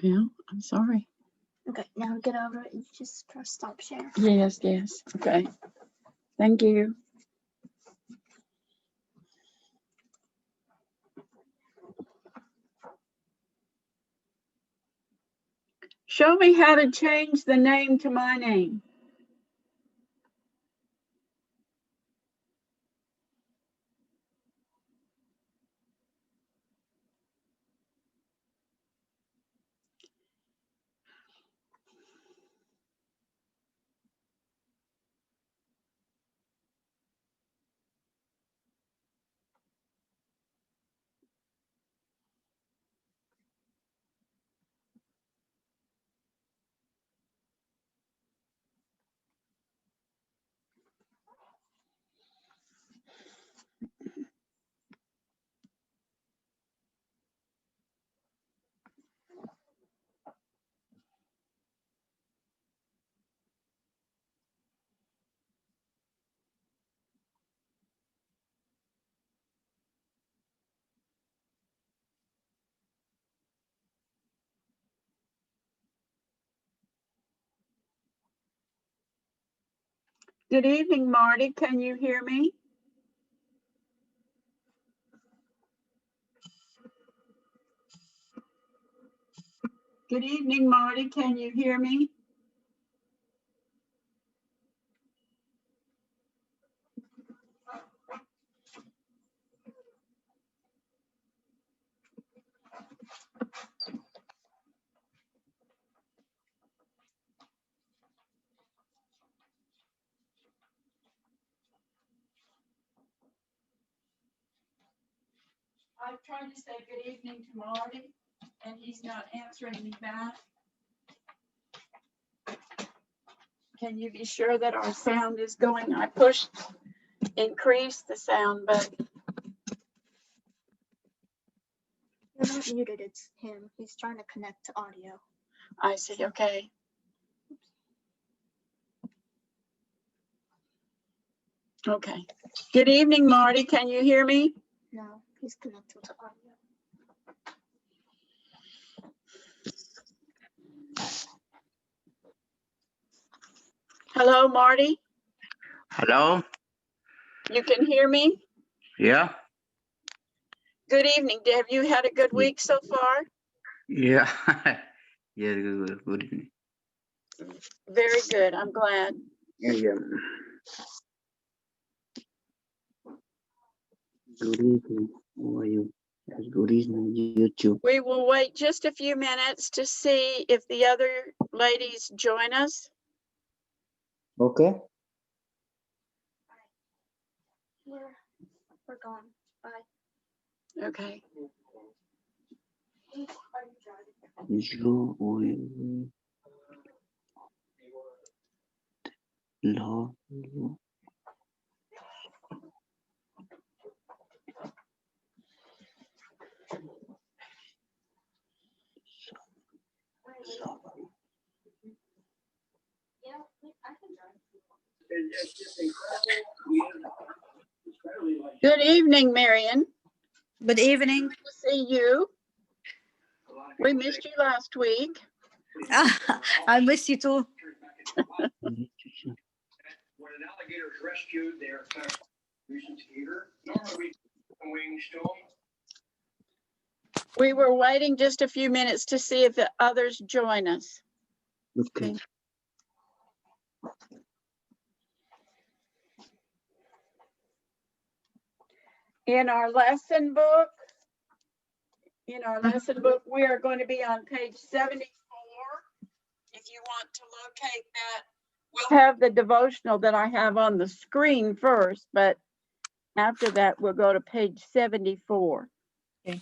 Yeah, I'm sorry. Okay, now get over it and just press stop share. Yes, yes. Okay. Thank you. Show me how to change the name to my name. Good evening, Marty. Can you hear me? Good evening, Marty. Can you hear me? I've tried to say good evening to Marty, and he's not answering me back. Can you be sure that our sound is going? I pushed increase the sound, but You're not muted, it's him. He's trying to connect to audio. I see. Okay. Okay. Good evening, Marty. Can you hear me? No, he's connected to audio. Hello, Marty. Hello? You can hear me? Yeah? Good evening. Have you had a good week so far? Yeah. Yeah, good evening. Very good. I'm glad. Yeah. Good evening. How are you? Yes, good evening, you too. We will wait just a few minutes to see if the other ladies join us. Okay. We're gone. Bye. Okay. You will love you. Good evening, Marion. Good evening. Good to see you. We missed you last week. I miss you too. When an alligator is rescued, they are kind of nuisance eater. Normally, wings to them. We were waiting just a few minutes to see if the others join us. Okay. In our lesson book, we are going to be on page 74. If you want to locate that, we'll have the devotional that I have on the screen first, but after that, we'll go to page 74. Okay.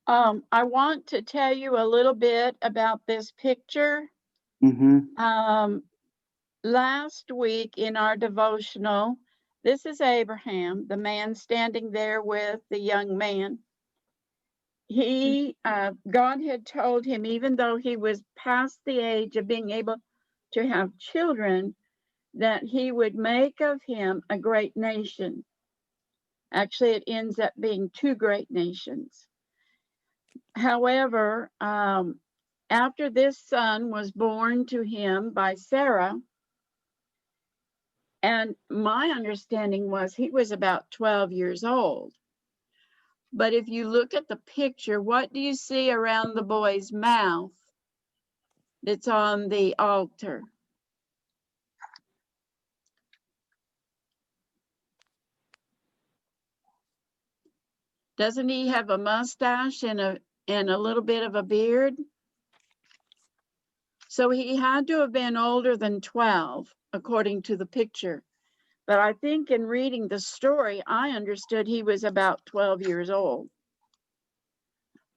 I want to tell you a little bit about this picture. Mm-hmm. Last week in our devotional, this is Abraham, the man standing there with the young man. God had told him, even though he was past the age of being able to have children, that he would make of him a great nation. Actually, it ends up being two great nations. However, after this son was born to him by Sarah, and my understanding was he was about 12 years old. But if you look at the picture, what do you see around the boy's mouth that's on the altar? Doesn't he have a mustache and a little bit of a beard? So he had to have been older than 12, according to the picture. But I think in reading the story, I understood he was about 12 years old.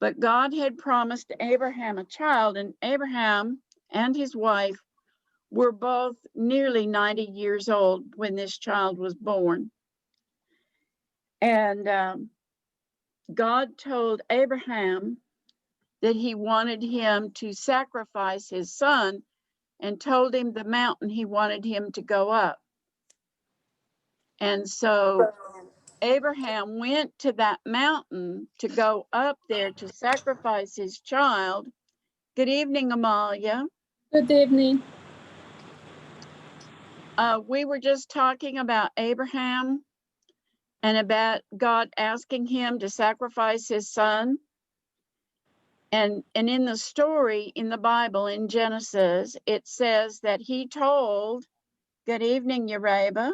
But God had promised Abraham a child, and Abraham and his wife were both nearly 90 years old when this child was born. And God told Abraham that he wanted him to sacrifice his son and told him the mountain he wanted him to go up. And so Abraham went to that mountain to go up there to sacrifice his child. Good evening, Amalia. Good evening. We were just talking about Abraham and about God asking him to sacrifice his son. And in the story in the Bible, in Genesis, it says that he told, good evening, Ureba.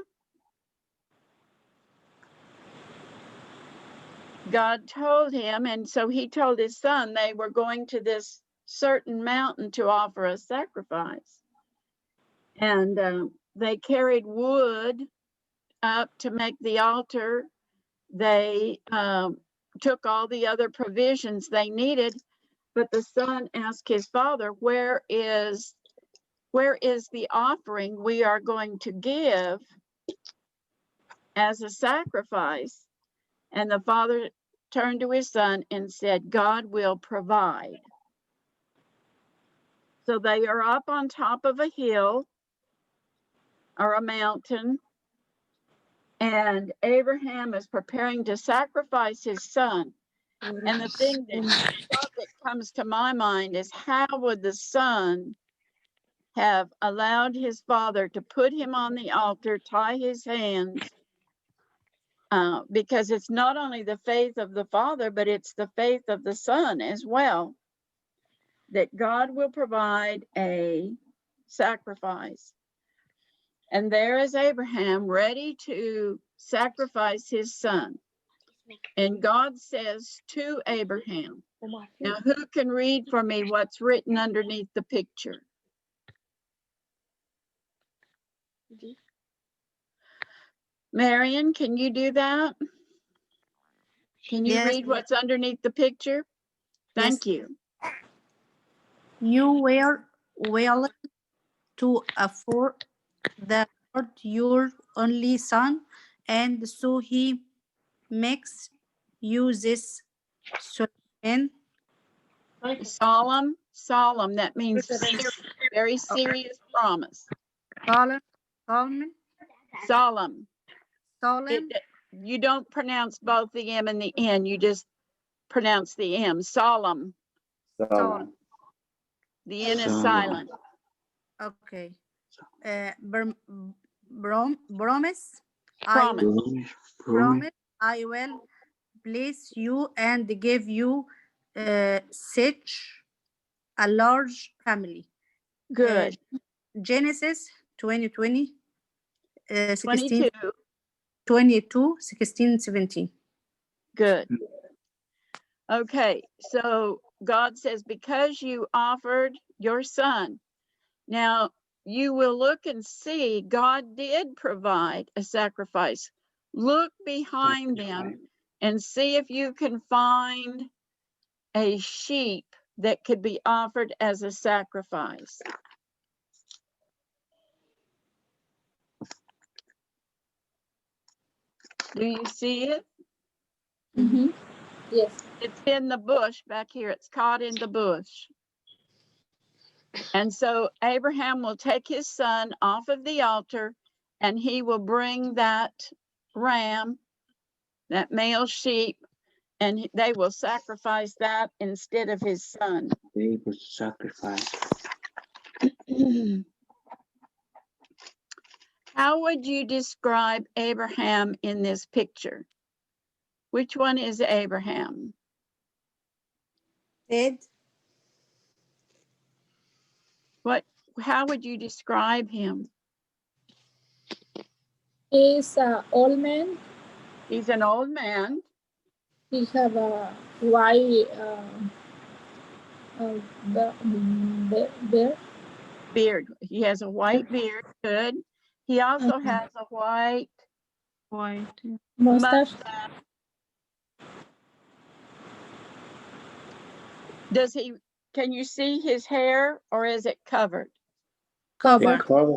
God told him, and so he told his son they were going to this certain mountain to offer a sacrifice. And they carried wood up to make the altar. They took all the other provisions they needed, but the son asked his father, where is the offering we are going to give as a sacrifice? And the father turned to his son and said, God will provide. So they are up on top of a hill or a mountain, and Abraham is preparing to sacrifice his son. And the thing that comes to my mind is, how would the son have allowed his father to put him on the altar, tie his hands, because it's not only the faith of the father, but it's the faith of the son as well, that God will provide a sacrifice. And there is Abraham ready to sacrifice his son. And God says to Abraham, now who can read for me what's written underneath the picture? Marion, can you do that? Can you Yes. read what's underneath the picture? Thank you. You were willing to afford the Lord your only son, and so he makes you this solemn, Solemn, that means serious, very serious promise. solemn, Solemn. You don't pronounce both the M and the N, you just pronounce the M. Solemn. solemn. The N is silent. Okay. Promise. Promise. I will bless you and give you such a large family. Good. Genesis 2020, 22. 22, 16, 17. Good. Okay, so God says, because you offered your son, now you will look and see God did provide a sacrifice look behind them and see if you can find a sheep that could be offered as a sacrifice. Do you see it? Mm-hmm. Yes. It's in the bush back here. It's caught in the bush. And so Abraham will take his son off of the altar and he will bring that ram, that male sheep, and they will sacrifice that instead of his son. They will sacrifice. How would you describe Abraham in this picture? Which one is Abraham? Dead. How would you describe him? He's an old man. He's an old man. He have a white beard. Beard. He has a white beard. Good. He also Okay. has a white Mustache. Does he, can you see his hair or is it covered? Cover. Cover.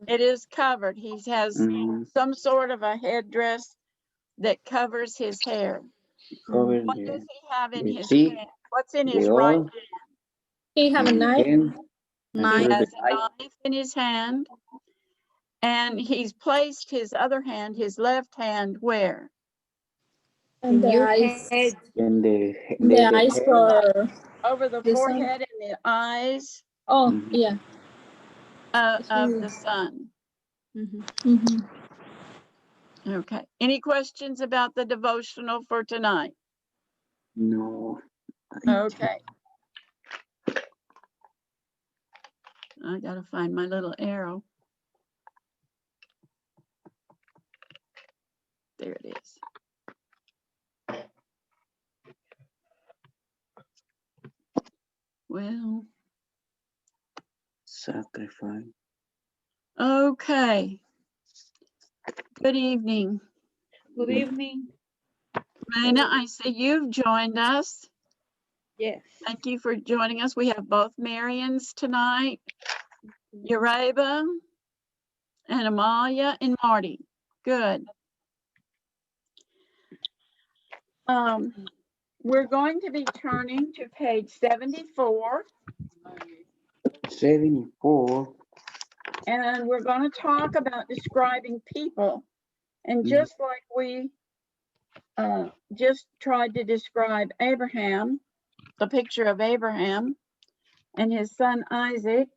It is covered. He has some sort of a headdress that covers his hair. Cover What does he have in the his seat, hand? What's in the his right oil, hand? He have a knife. He Knife. has a knife in his hand. And he's placed his other hand, his left hand, where? And the Your eyes. head. and the eyes head. for Over the the sun. forehead and the eyes Oh, yeah. of the sun. Mm-hmm. Okay. Any questions about the devotional for tonight? No. Okay. I gotta find my little arrow. There it is. Well, Sacrifice. okay. Good evening. Good evening. Raina, I see you've joined us. Yes. Thank you for joining us. We have both Marians tonight, Ureba and Amalia and Marty. Good. We're going to be turning to page 74. 74. And we're going to talk about describing people. And just like we just tried to describe Abraham, the picture of Abraham and his son Isaac,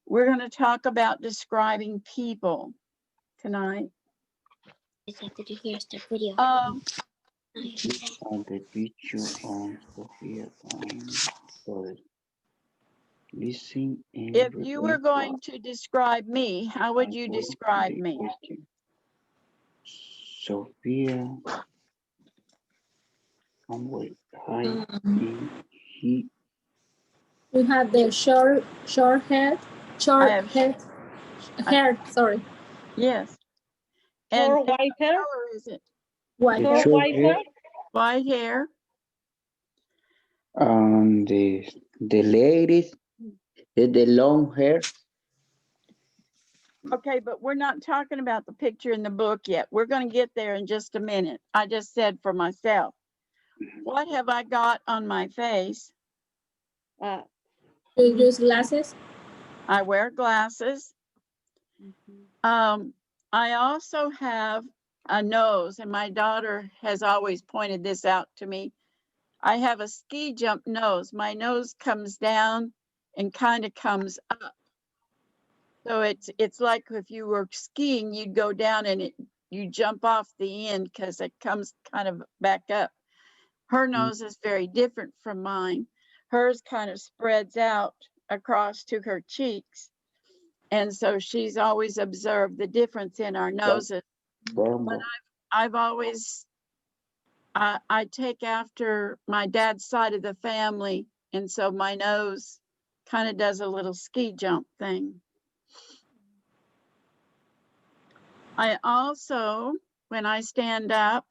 we're going to talk about describing people tonight. Did you hear the video? On the picture on Sophia. Listen and If you were going to describe me, how would you describe me? Sophia, hi, he. We have the short head. Hair, sorry. Yes. Or And white hair? what color is it? White Or hair. white hair? White hair. The ladies, the long hair. Okay, but we're not talking about the picture in the book yet. We're going to get there in just a minute. I just said for myself. What have I got on my face? You use glasses? I wear glasses. I also have a nose, and my daughter has always pointed this out to me. I have a ski jump nose. My nose comes down and kind of comes up. So it's like if you were skiing, you'd go down and you jump off the end because it comes kind of back up. Her nose is very different from mine. Hers kind of spreads out across to her cheeks. And so she's always observed the difference in our noses. But I've always, I take after my dad's side of the family. And so my nose kind of does a little ski jump thing. I also, when I stand up,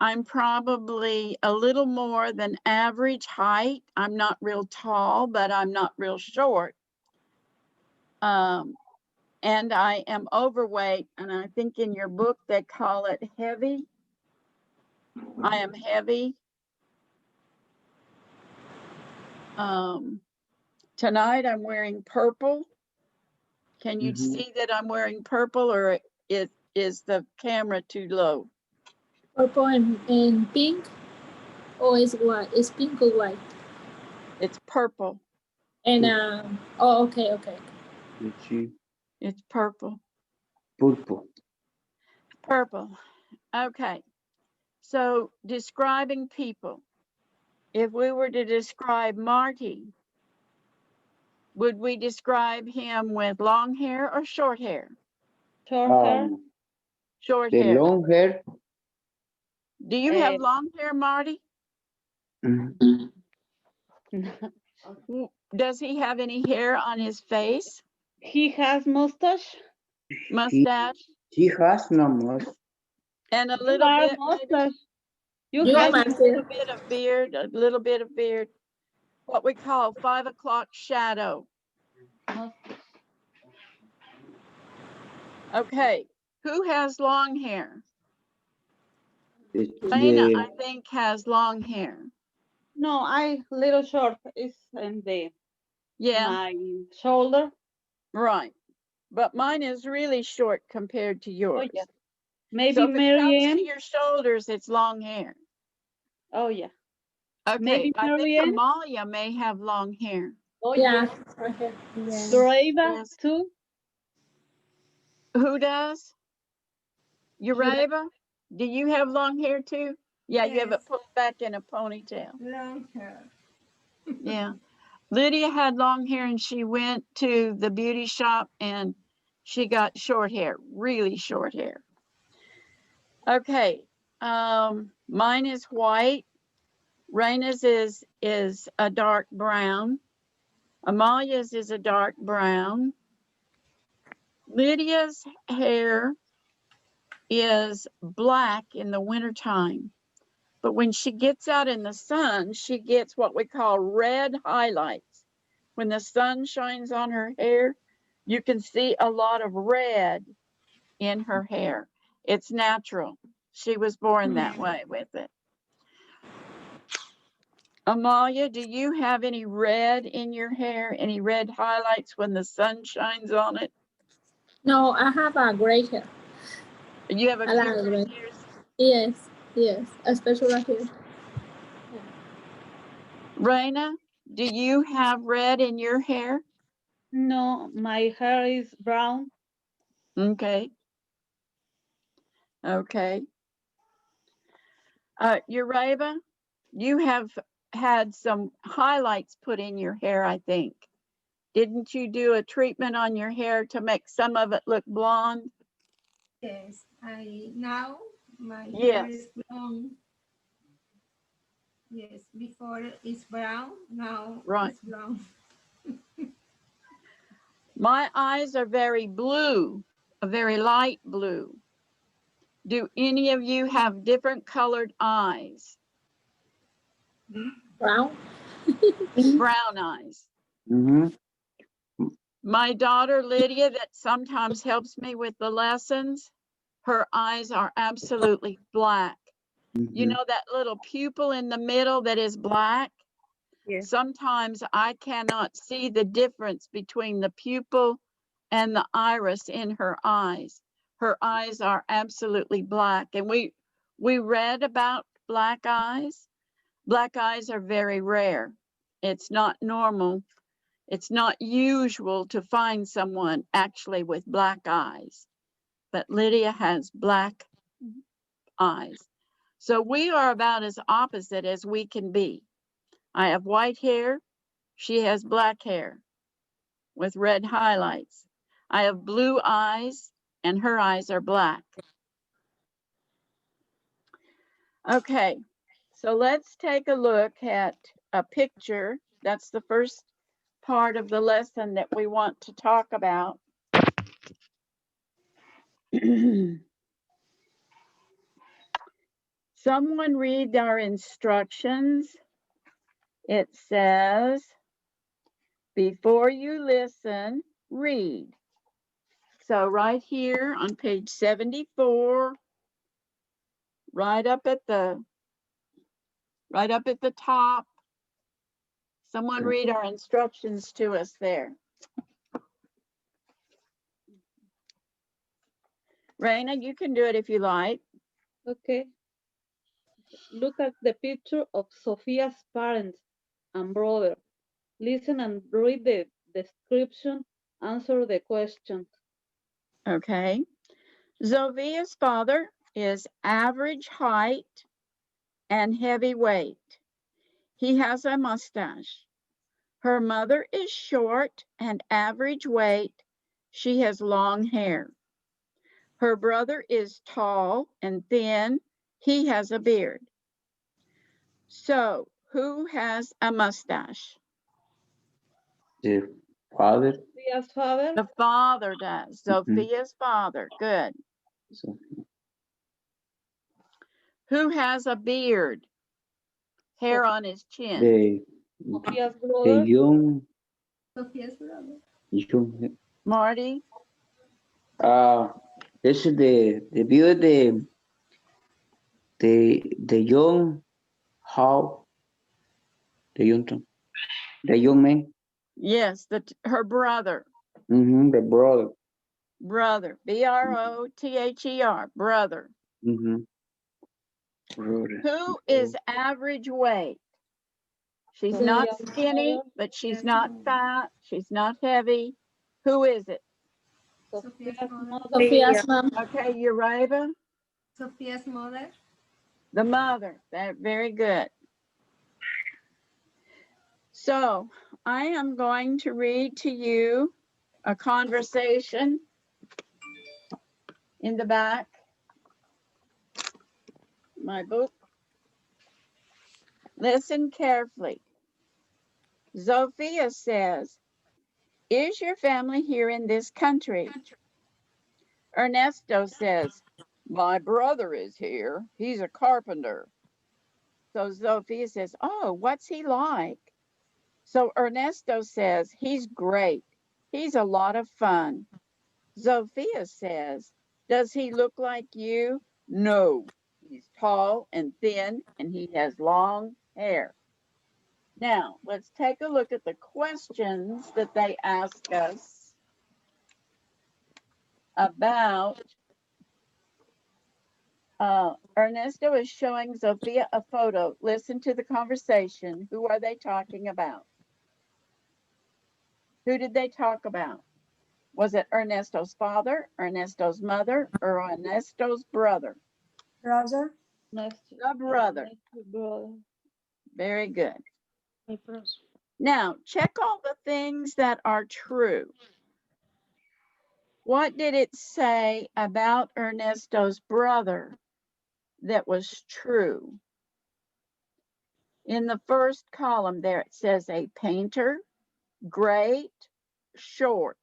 I'm probably a little more than average height. I'm not real tall, but I'm not real short. And I am overweight, and I think in your book they call it heavy. I am heavy. Tonight I'm wearing purple. Can you see that I'm wearing purple, or is the camera too low? Purple and pink, or is white? It's pink or white? It's purple. And oh, okay. It's purple. Purple. Purple. Okay. So describing people. If we were to describe Marty, would we describe him with long hair or short hair? Short hair. Short The hair. long hair. Do you have long hair, Marty? Mhm. Does he have any hair on his face? He has mustache. Mustache? He has no mustache. And a You little are bit, mustache. You You have maybe a must little bit of beard, a little bit of beard. What we call 5 o'clock shadow. Okay, who has long hair? Lena, I think, has long hair. no, I little short is in the Yeah, my shoulder. right. But mine is really short compared to yours. yeah. Maybe So if it comes Marianne. to your shoulders, it's long hair. Oh yeah. Okay, Maybe I think Marianne. Amalia may have long hair. Oh yeah. yeah. Okay. Doreva Yes. too. Who does? Ureba? Do you have long hair too? Yeah, you have it pulled back in a ponytail. Long hair. Yeah. Lydia had long hair and she went to the beauty shop and she got short hair, really short hair. Okay. Mine is white. Raina's is a dark brown. Amalia's is a dark brown. Lydia's hair is black in the wintertime. But when she gets out in the sun, she gets what we call red highlights. When the sun shines on her hair, you can see a lot of red in her hair. It's natural. She was born that way with it. Amalia, do you have any red in your hair? Any red highlights when the sun shines on it? No, I have a gray hair. You have a I few like gray it. hairs? Yes, especially right here. Raina, do you have red in your hair? No, my hair is brown. Okay. Okay. Ureba, you have had some highlights put in your hair, I think. Didn't you do a treatment on your hair to make some of it look blonde? Yes, now my hair Yes. is long. Yes, before it's brown, now Right. it's brown. My eyes are very blue, a very light blue. Do any of you have different colored eyes? Brown. Brown eyes. Mm-hmm. My daughter Lydia, that sometimes helps me with the lessons, her eyes are absolutely black. You know that little pupil in the middle that is black? Yes. Sometimes I cannot see the difference between the pupil and the iris in her eyes. Her eyes are absolutely black. And we read about black eyes. Black eyes are very rare. It's not normal. It's not usual to find someone actually with black eyes. But Lydia has black eyes. So we are about as opposite as we can be. I have white hair. She has black hair with red highlights. I have blue eyes and her eyes are black. Okay, so let's take a look at a picture. That's the first part of the lesson that we want to talk about. Someone read our instructions. It says, before you listen, read. So right here on page 74, right up at the top, someone read our instructions to us there. Raina, you can do it if you like. Okay. Look at the picture of Sophia's parents and brother. Listen and read the description. Answer the questions. Okay. Zofia's father is average height and heavy weight. He has a mustache. Her mother is short and average weight. She has long hair. Her brother is tall and thin. He has a beard. So, who has a mustache? The father. Sophia's father. The father does. Sophia's father. Good. So, Who has a beard? Hair on his chin. Sophia's the brother. Sophia's brother. young. Marty? This is the view of the young, how the young man. Yes, her brother. The brother. Brother. B-R-O-T-H-E-R. Brother. Brother. Who is average weight? She's not skinny, but she's not fat. She's not heavy. Who is it? Sophia's mother. Sophia's mom. Okay, Uriba. Sophia's mother. The mother. That very good. So I am going to read to you a conversation in the back. My book. Listen carefully. Zofia says, is your family here in this country? Ernesto says, my brother is here. He's a carpenter. So Zofia says, oh, what's he like? So Ernesto says, he's great. He's a lot of fun. Zofia says, does he look like you? No, he's tall and thin and he has long hair. Now, let's take a look at the questions that they ask us about. Ernesto is showing Zofia a photo. Listen to the conversation. Who are they talking about? Who did they talk about? Was it Ernesto's father, Ernesto's mother, or Ernesto's brother? Brother. The brother. Very good. Now, check all the things that are true. What did it say about Ernesto's brother that was true? In the first column there, it says a painter, great, short.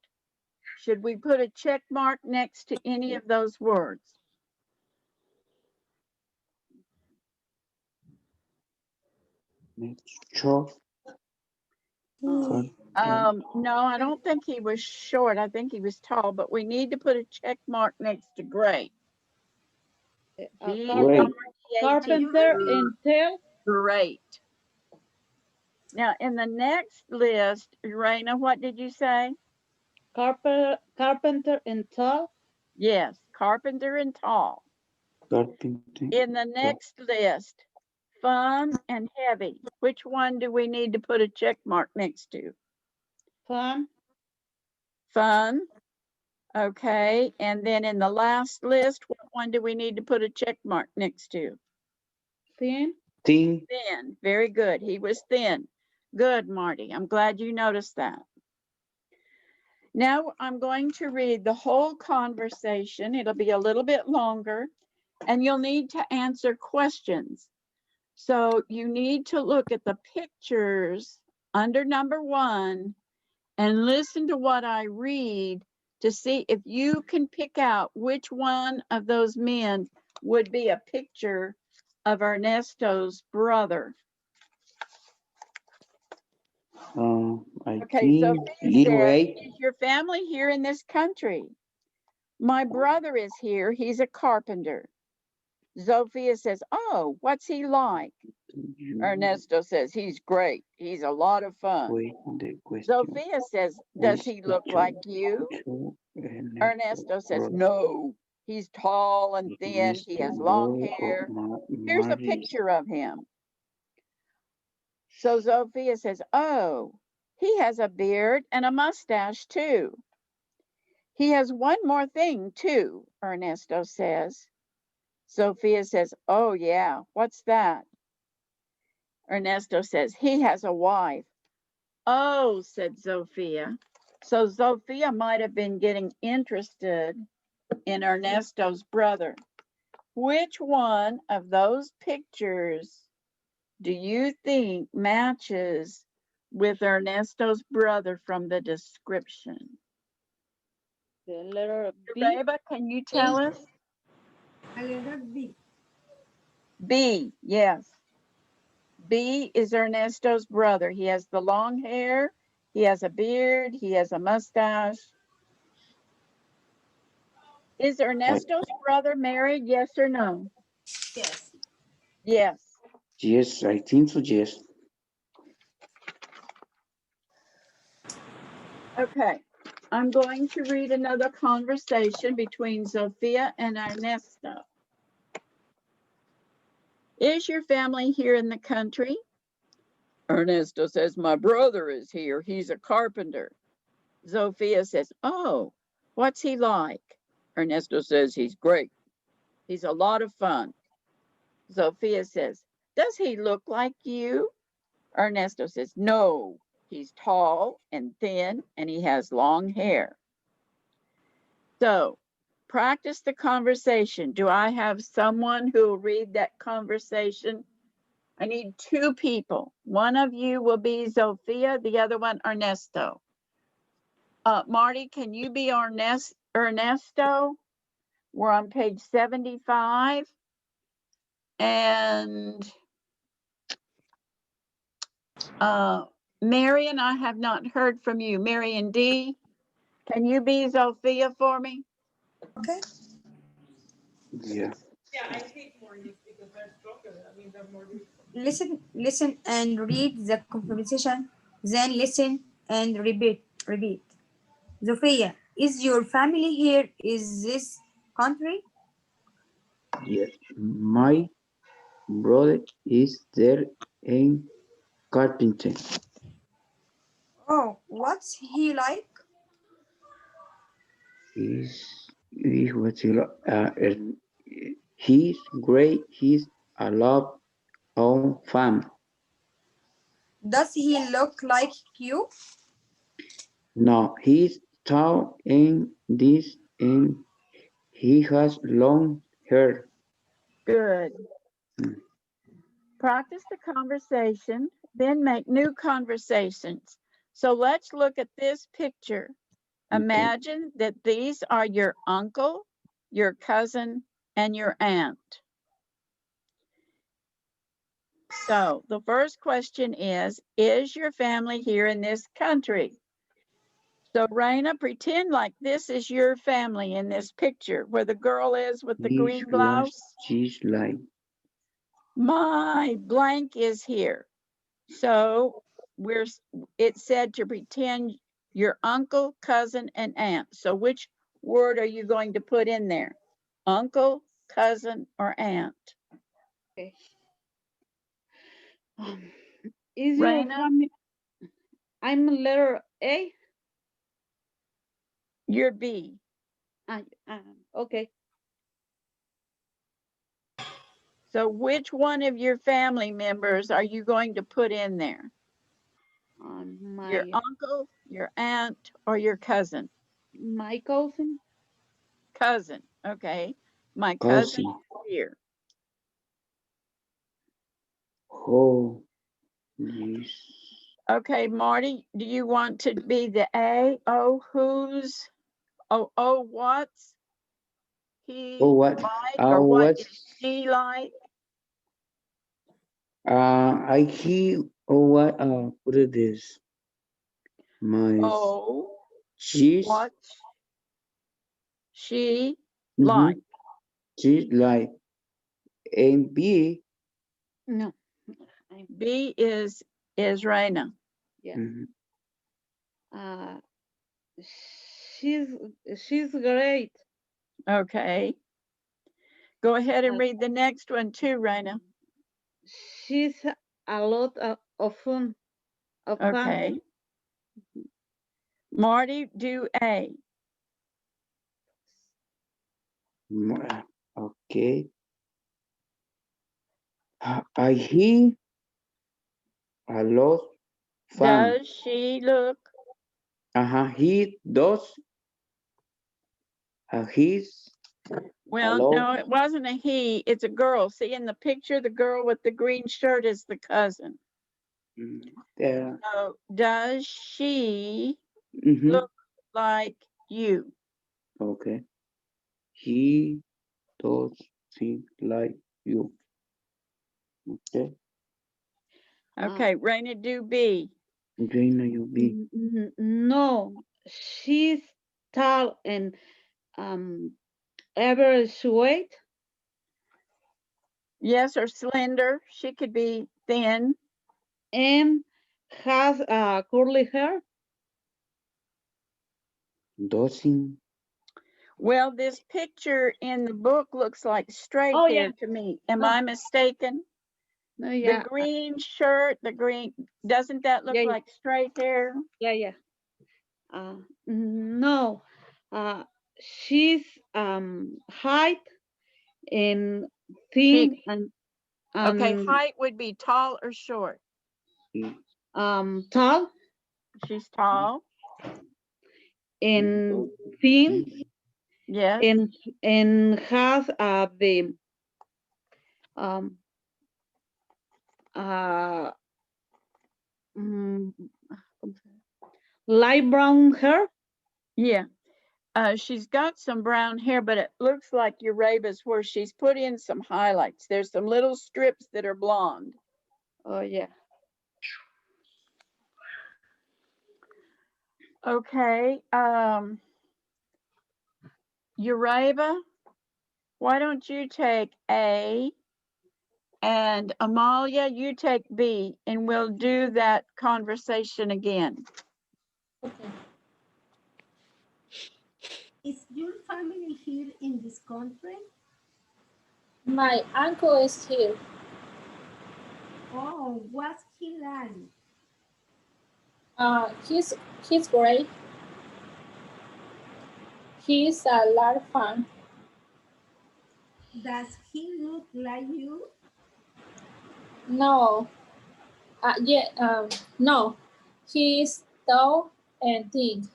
Should we put a check mark next to any of those words? Short. No, I don't think he was short. I think he was tall, but we need to put a check mark next to great. Carpenter and tell. Great. Now, in the next list, Raina, what did you say? Carpenter and tall. Yes, carpenter and tall. Carpenter. In the next list, fun and heavy. Which one do we need to put a check mark next to? Fun. Fun. Okay. And then in the last list, what one do we need to put a check mark next to? Thin. Thin. Thin. Very good. He was thin. Good, Marty. I'm glad you noticed that. Now I'm going to read the whole conversation. It'll be a little bit longer, and you'll need to answer questions. So you need to look at the pictures under number 1 and listen to what I read to see if you can pick out which one of those men would be a picture of Ernesto's brother. I Okay, so think little says, eight. is your family here in this country? My brother is here. He's a carpenter. Zofia says, oh, what's he like? Ernesto says, he's great. He's a lot of fun. Wait, the question. Zofia says, does he look like you? Ernesto says, no. He's tall and thin. He has long hair. Here's a picture of him. So Zofia says, oh, he has a beard and a mustache too. He has one more thing too, Ernesto says. Zofia says, oh yeah, what's that? Ernesto says, he has a wife. Oh, said Zofia. So Zofia might have been getting interested in Ernesto's brother. Which one of those pictures do you think matches with Ernesto's brother from the description? The letter B. Reba, can you tell us? A letter B. B, yes. B is Ernesto's brother. He has the long hair, he has a beard, he has a mustache. Is Ernesto's brother married, yes or no? Yes. Yes. Yes, I think so, yes. Okay, I'm going to read another conversation between Zofia and Ernesto. Is your family here in the country? Ernesto says, my brother is here. He's a carpenter. Zofia says, oh, what's he like? Ernesto says, he's great. He's a lot of fun. Zofia says, does he look like you? Ernesto says, no, he's tall and thin and he has long hair. So practice the conversation. Do I have someone who will read that conversation? I need two people. One of you will be Zofia, the other one Ernesto. Marty, can you be Ernesto? We're on page 75. And Marion, I have not heard from you. Marion D, can you be Zofia for me? Okay. Yeah. Yeah, I hate mornings because they're stronger. I mean, they're more beautiful. Listen and read the conversation, then listen and repeat. Zofia, is your family here? Is this country? Yes. My brother is there in carpenter. Oh, what's he like? He's great. He's a lot of fun. Does he look like you? No, he's tall and this and he has long hair. Good. Hmm. Practice the conversation, then make new conversations. So let's look at this picture. Imagine that these are your uncle, your cousin, and your aunt. So the first question is your family here in this country? So Raina, pretend like this is your family in this picture where the girl is with the green blouse. She's like. My blank is here. So it said to pretend your uncle, cousin, and aunt. So which word are you going to put in there? Uncle, cousin, or aunt? Okay. Is your Raina? family? I'm letter A. You're B. Okay. So which one of your family members are you going to put in there? Your uncle, your aunt, or your cousin? My cousin. Cousin, okay. My cousin is here. Oh, yes. Okay, Marty, do you want to be the A? Oh, whose what's he Oh, what? like, or what What's is she like? I hear. Oh, what it is? My Oh, she's. what's she Mhm. like? She's like. And B. No. B is Raina. Yeah. Mhm. Uh, she's great. Okay. Go ahead and Uh, read the next one too, Raina. she's a lot of fun. Of fun. Okay. Marty, do A. Okay. I hear a lot fun. Does she look? He does. He's Well, lot. no, it wasn't a he, it's a girl. See in the picture, the girl with the green shirt is the cousin. There. So does she Mhm. look like you? Okay. He does think like you. Okay. Okay, Raina, do B. Jaina, you be. No, she's tall and average weight. Yes, or slender. She could be thin. And has curly hair. Doesn't. Well, this picture in the book looks like straight Oh, hair yeah. to me. Am No. I mistaken? No, The yeah. green shirt, the green, doesn't that look Yeah, yeah. like straight hair? Yeah. No. She's height and thin and Okay, height would be tall or short. tall She's tall. and thin Yes. and has the uh mm, light brown hair. Yeah. She's got some brown hair, but it looks like Uraba's where she's put in some highlights. There's some little strips that are blonde. Oh, yeah. Okay. Uraba, why don't you take A, and Amalia, you take B, and we'll do that conversation again. Okay. Is your family here in this country? My uncle is here. Oh, what's he like? He's great. He's a lot of fun. Does he look like you? No, no, he's tall and thin,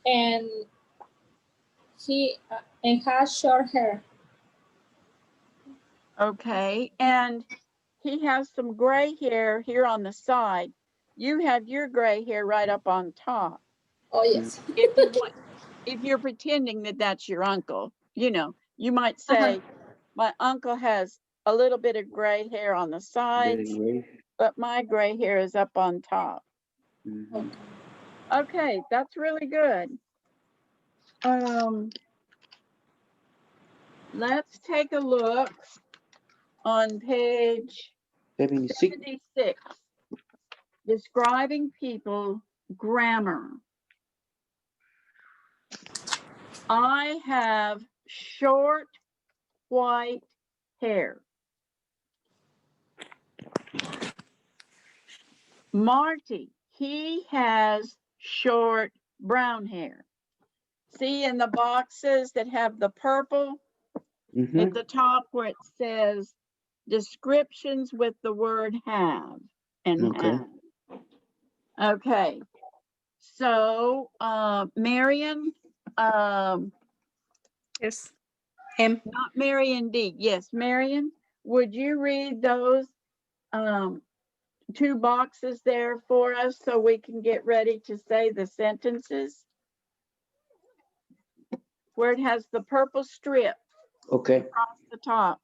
and he and has short hair. Okay, and he has some gray hair here on the side. You have your gray hair right up on top. Oh yes. If you're pretending that that's your uncle, you might say, my uncle has a little bit of gray hair on the sides, but my gray hair is up on top. Okay, that's really good. Let's take a look on page 76. Describing people, grammar. I have short white hair. Marty, he has short brown hair. See in the boxes that have the purple at the top where it says descriptions with the word have and have. Okay. So, Marion, Yes. M. not Marion D. Yes, Marion, would you read those two boxes there for us so we can get ready to say the sentences? where it has the purple strip Okay. across the top.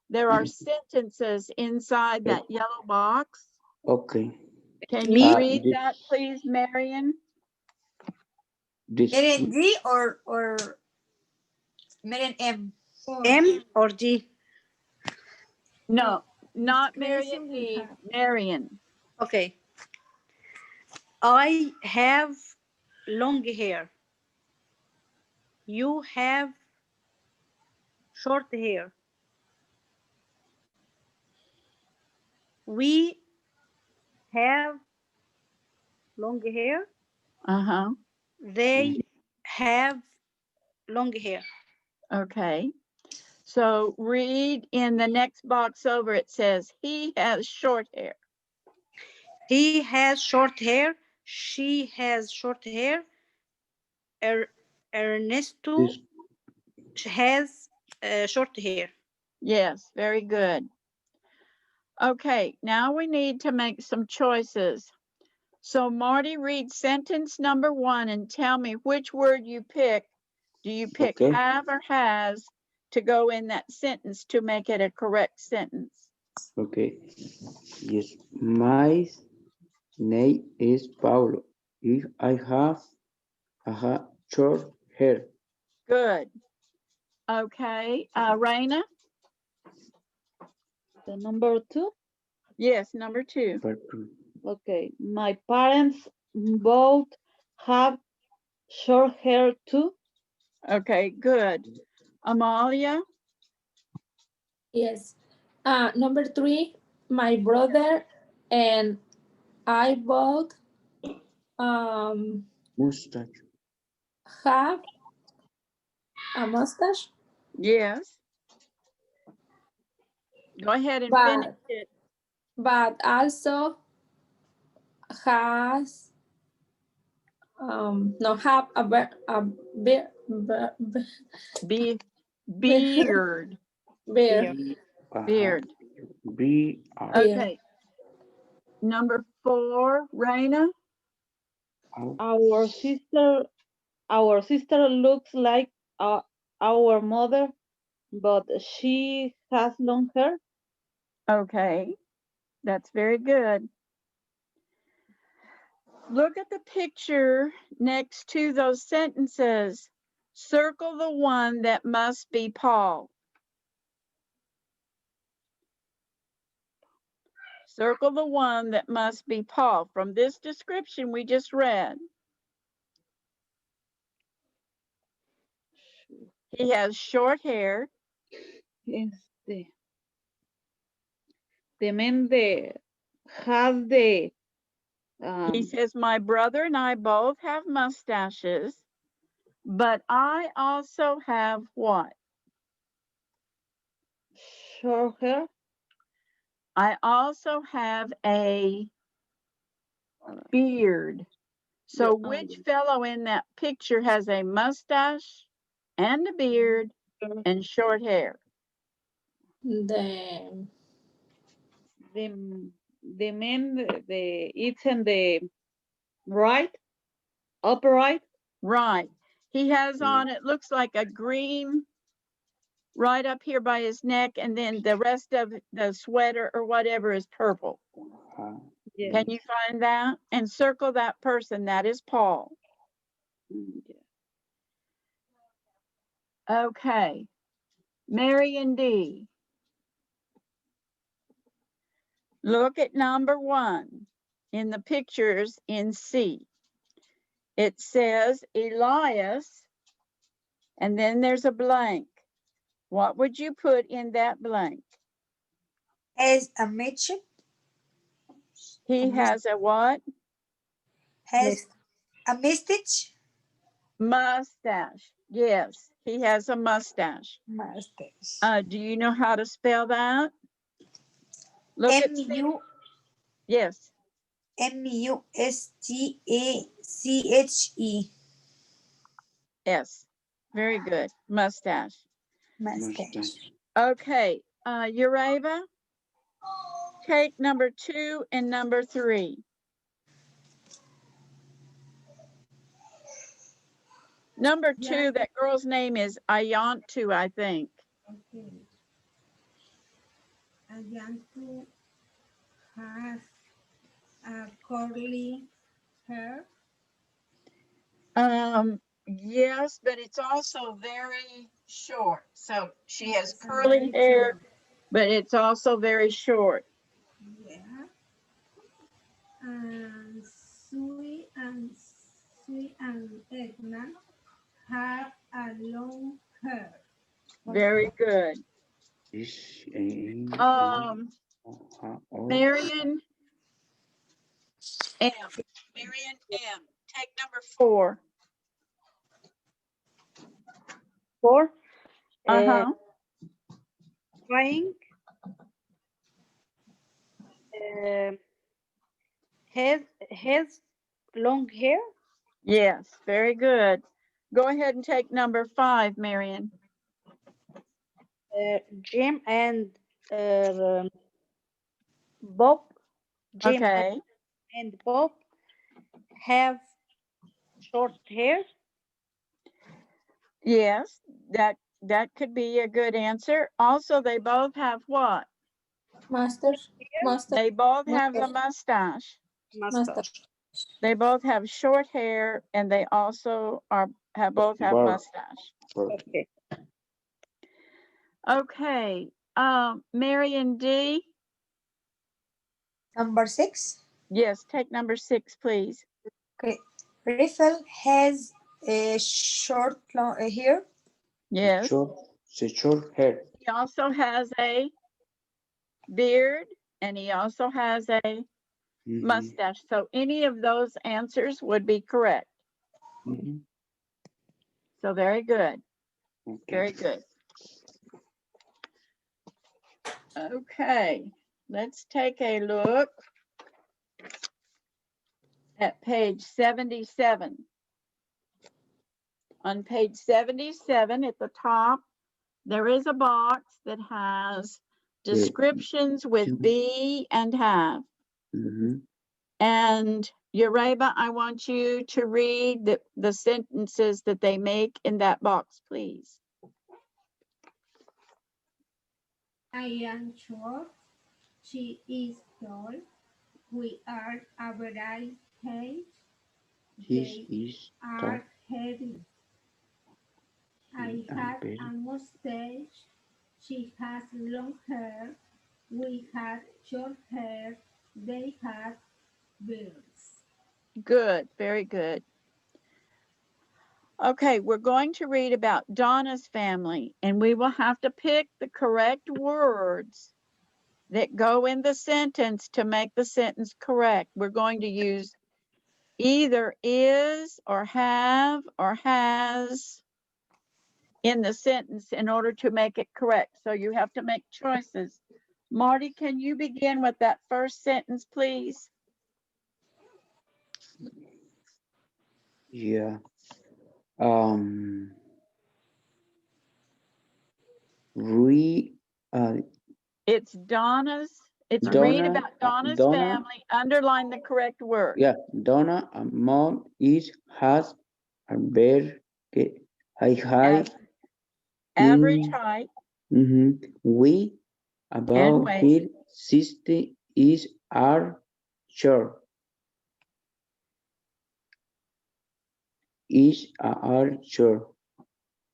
There are sentences inside that yellow box. Okay. Can you Me? read that, please, Marion? This. Marian D or Marian M? M or G? No, not Discretion Marion will D. have. Marion. Okay. I have long hair. You have short hair. We have long hair. Uh-huh. They have long hair. Okay. So read in the next box over, it says, he has short hair. He has short hair. She has short hair. Ernesto This. has short hair. Yes, very good. Okay, now we need to make some choices. So Marty, read sentence number 1 and tell me which word you pick. Do you pick Okay. have or has to go in that sentence to make it a correct sentence? Okay. Yes. My name is Paulo. If I have short hair. Good. Okay, Raina? The number 2. Yes, number 2. Purple. Okay. My parents both have short hair too. Okay, good. Amalia? Yes. Number 3, my brother and I both Mustache. have a mustache, Yes. Go ahead and finish but it. also has no have a beard, Be beard. beard. Beard. B-R. Okay. Number 4, Raina? Our sister looks like our mother, but she has long hair. Okay, that's very good. Look at the picture next to those sentences. Circle the one that must be Paul. Circle the one that must be Paul from this description we just read. He has short hair. The man has the He says, my brother and I both have mustaches, but I also have what? short hair. I also have a beard. So which fellow in that picture has a mustache and a beard and short hair? The The man it's in the right, upper right. Right. He has on, it looks like a green right up here by his neck, and then the rest of the sweater or whatever is purple. Yeah. Can you find that? And circle that person. That is Paul. Okay. Marion D. Look at number 1 in the pictures in C. It says Elias, and then there's a blank. What would you put in that blank? Has a midget. He has a what? Has a mustache. Mustache. Yes, he has a mustache. Mustache. Do you know how to spell that? Look at M-U. Yes. M-U-S-T-A-C-H-E. Yes. Very good. Mustache. Mustache. Okay. Ureva, take number 2 and number 3. Number Yeah. 2, that girl's name is Ayantu, I think. Okay. Ayantu has curly hair. Yes, but it's also very short. So she has It's a curly very hair, short. but it's also very short. Yeah. And Sui and Edna have a long hair. Very good. Is Marion M. Marion M. Take number 4. 4. Uh-huh. Crying. Has long hair. Yes, very good. Go ahead and take number 5, Marion. Jim and Bob. Jim Okay. and Bob have short hair. Yes, that could be a good answer. Also, they both have what? Master. They both have the mustache. Mustache. They both have short hair, and they also both have Barb. mustache. Okay. Okay. Marion D. Number 6. Yes, take number 6, please. Okay. Rifle has a short long hair. Yes. Short hair. He also has a beard, and he also has a mustache. So any of those answers would be correct. So very good. Okay. Very good. Okay, let's take a look at page 77. On page 77 at the top, there is a box that has descriptions with be and have. And Ureba, I want you to read the sentences that they make in that box, please. I am short. She is tall. We are average age. They are heavy. I have a mustache. She has long hair. We have short hair. They have beards. Good, very good. Okay, we're going to read about Donna's family, and we will have to pick the correct words that go in the sentence to make the sentence correct. We're going to use either is or have or has in the sentence in order to make it correct. So you have to make choices. Marty, can you begin with that first sentence, please? Yeah. It's Donna's. It's read Donna, about Donna's Donna, family. Underline the correct word. yeah, Donna, mom has a bear, high, Average height we, and about weight. her sister is are short. Are short.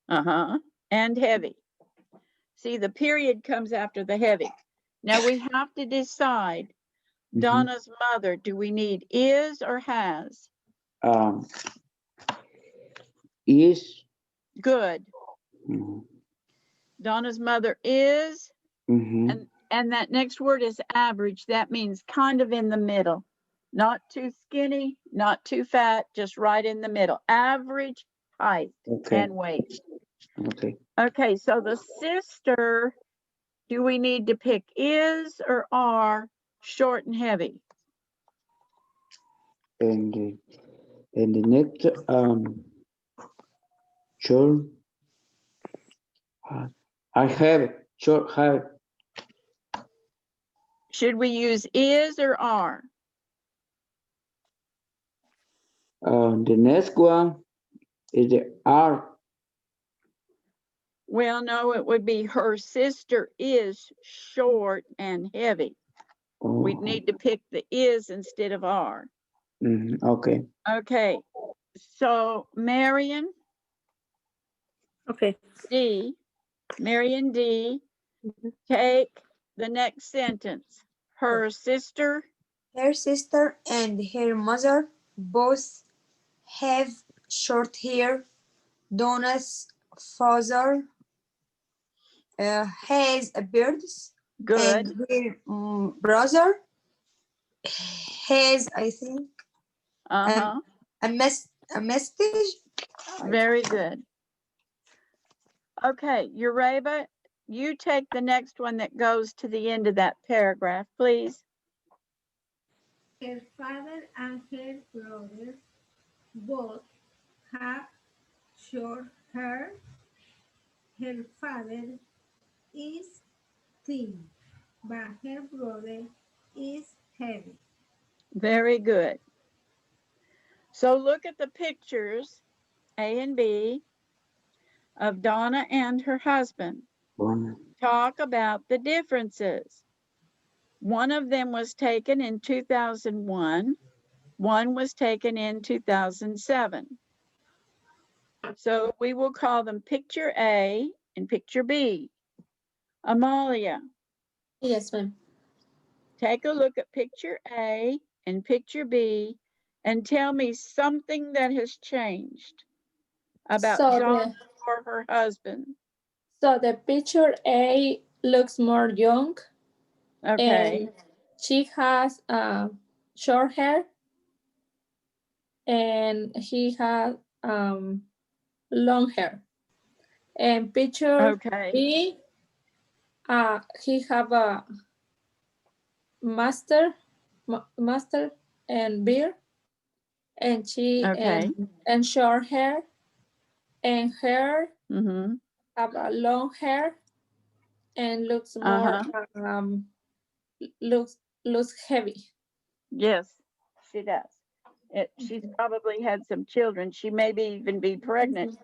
And heavy. See, the period comes after the heavy. Now we have to decide Donna's mother. Do we need is or has? Is. Good. Donna's mother is, and that next word is average. That means kind of in the middle. Not too skinny, not too fat, just right in the middle. Average height and weight. Okay, so the sister, do we need to pick is or are, short and heavy? And the next short. I have short hair. Should we use is or are? The next one Is the R? Well, no, it would be her sister is short and heavy. Oh, We'd need to pick the is instead of are. okay. Okay, so Marion Okay. D, Marion D, take the next sentence. Her sister, Her sister and her mother both have short hair. Donna's father has a beard, good, and her brother has, I think, uh-huh, a mustache. very good. Okay, Ureba, you take the next one that goes to the end of that paragraph, please. Her father and her brother both have short hair. Her father is thin, but her brother is heavy. Very good. So look at the pictures, A and B, of Donna and her husband. Bueno. Talk about the differences. One of them was taken in 2001. One was taken in 2007. So we will call them picture A and picture B. Amalia, Yes, ma'am. take a look at picture A and picture B and tell me something that has changed about So Donna the or her husband. so the picture A looks more young, Okay, and she has short hair, and he has long hair. And picture okay, B, he have a master and beard, and she okay. and short hair, and her Mm-hmm. have a long hair and looks more Uh-huh. looks heavy. Yes, she does. She's probably had some children. She may even be pregnant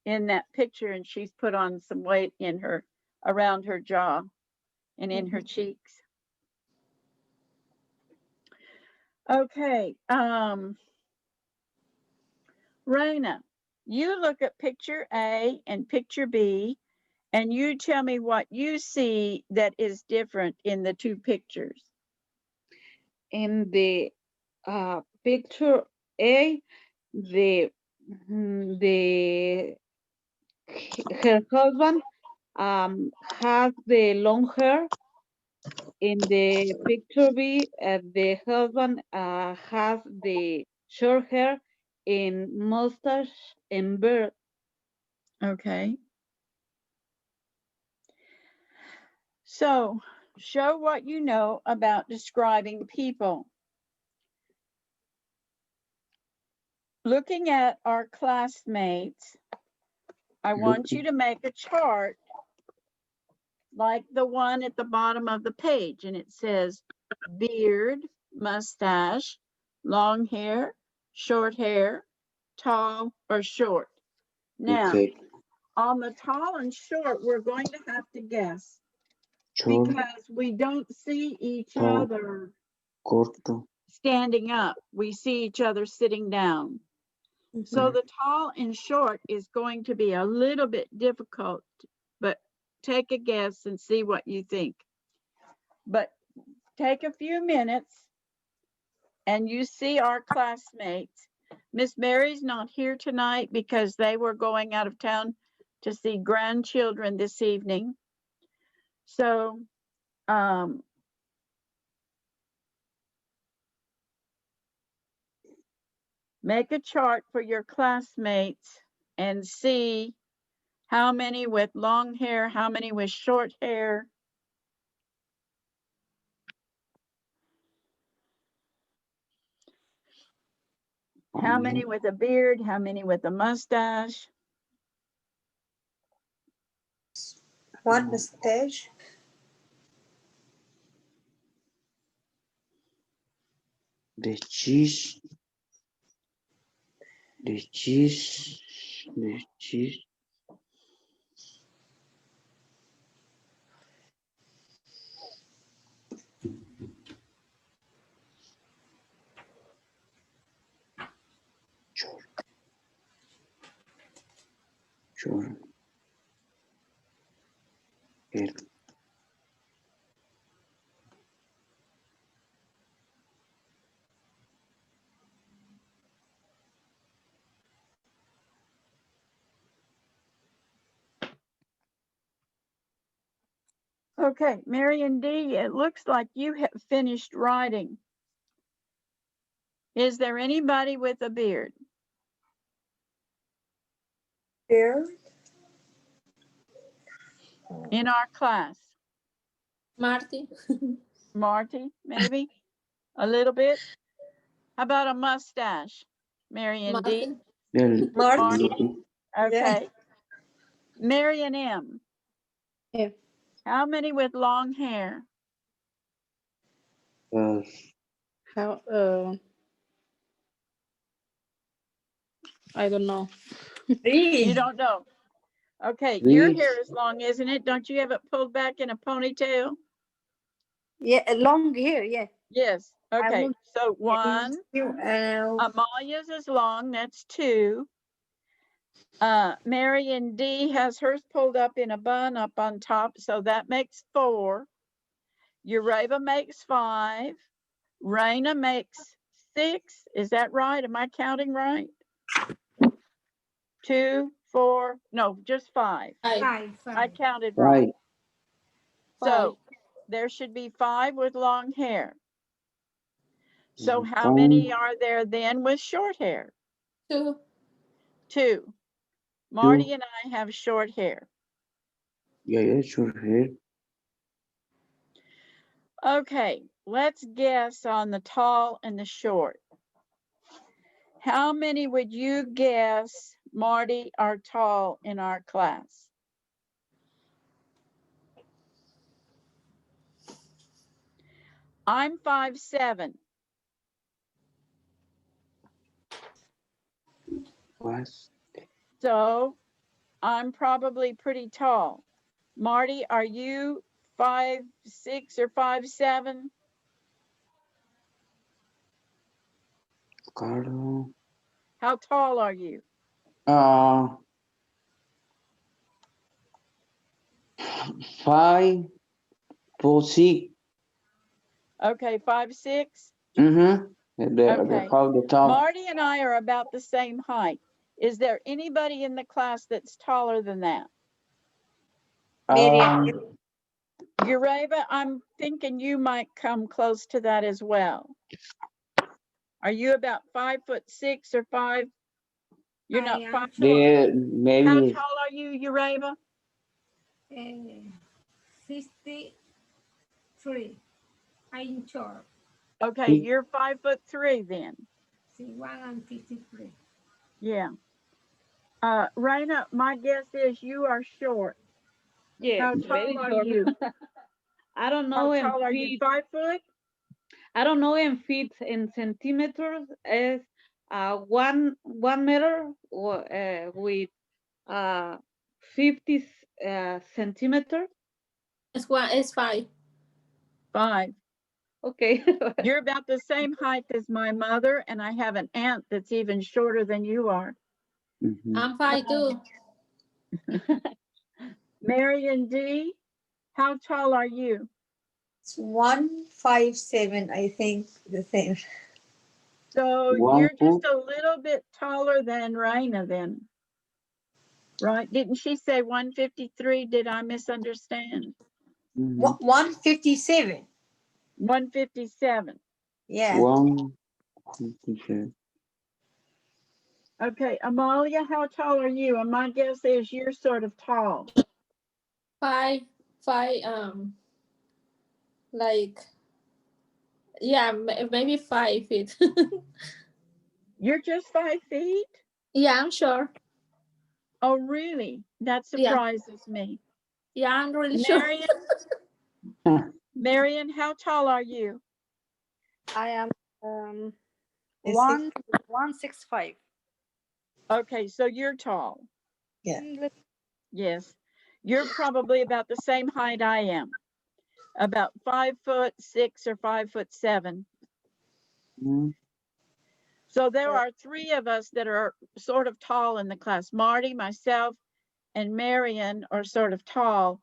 in that picture, and she's put on some weight in her, around her jaw and in her cheeks. Okay, Raina, you look at picture A and picture B, and you tell me what you see that is different in the two pictures. In the picture A, the her husband has the long hair. In the picture B, the husband has the short hair in mustache and beard. Okay. So, show what you know about describing people. Looking at our classmates, I want you to make a chart like the one at the bottom of the page, and it says beard, mustache, long hair, short hair, tall or short. Now, Okay. on the tall and short, we're going to have to guess Short, because we don't see each tall, other corto. standing up. We see each other sitting down. So the tall and short is going to be a little bit difficult, but take a guess and see what you think. But take a few minutes and you see our classmates. Miss Mary's not here tonight because they were going out of town to see grandchildren this evening. So, make a chart for your classmates and see how many with long hair, how many with short hair. How many with a beard, how many with a mustache. One mustache. The cheese. The cheese the cheese. Sure. Here. Okay, Marion D., it looks like you have finished writing. Is there anybody with a beard Here. in our class? Marty. Marty, maybe? A little bit? How about a mustache? Marion D. Marty. Well, Marty. looking, Okay. Marion M. Yeah. How many with long hair? How, I don't know. You Three. don't know. Okay, Three. your hair is long, isn't it? Don't you have it pulled back in a ponytail? Yeah, long hair, yeah. Yes. Okay, want- so one. Amalia's is long, that's two. Marion D has hers pulled up in a bun up on top, so that makes four. Ureva makes five. Raina makes six. Is that right? Am I counting right? 2, 4, no, just five. Five. I counted right. Right. So there should be 5 with long hair. So how Fine. many are there then with short hair? 2. 2. Marty and I have short hair. Yeah, sure. Here. Okay, let's guess on the tall and the short. How many would you guess, Marty, are tall in our class? I'm 5'7". What? So I'm probably pretty tall. Marty, are you 5'6" or 5'7"? Carlo. How tall are you? 5, 4, 6. Okay, 5'6". Mm-hmm. Okay. How the top? Marty and I are about the same height. Is there anybody in the class that's taller than that? Ureva, I'm thinking you might come close to that as well. Are you about 5'6" or 5? You're not 5. There, How maybe. tall are you, Ureva? 53. I'm short. Okay, you're 5'3" then. 1 and 53. Yeah. Raina, my guess is you are short. Yes, How very tall are short. you? I don't How know in tall are you? feet. 5 foot? I don't know in feet. In centimeters is 1 meter with 50 centimeters. It's 5. 5. Okay. You're about the same height as my mother, and I have an aunt that's even shorter than you are. Mm-hmm. I'm 5 too. Marion D, how tall are you? It's 157, I think, the same. So 1 you're foot. just a little bit taller than Raina then, right? Didn't she say 153? Did I misunderstand? Mm-hmm. 157. 157. Yeah. 157. Okay, Amalia, how tall are you? And my guess is you're sort of tall. 5. Like, yeah, maybe 5 feet. You're just 5 feet? Yeah, I'm sure. Oh, really? That Yeah. surprises me. Yeah, I'm really sure. Marion, how tall are you? I am Is 165. Okay, so you're tall. Yeah. Yes. You're probably about the same height I am. About 5'6" or 5'7". Mm, So there are three of us that are sort of tall in the class. Marty, myself, and Marion are sort of tall,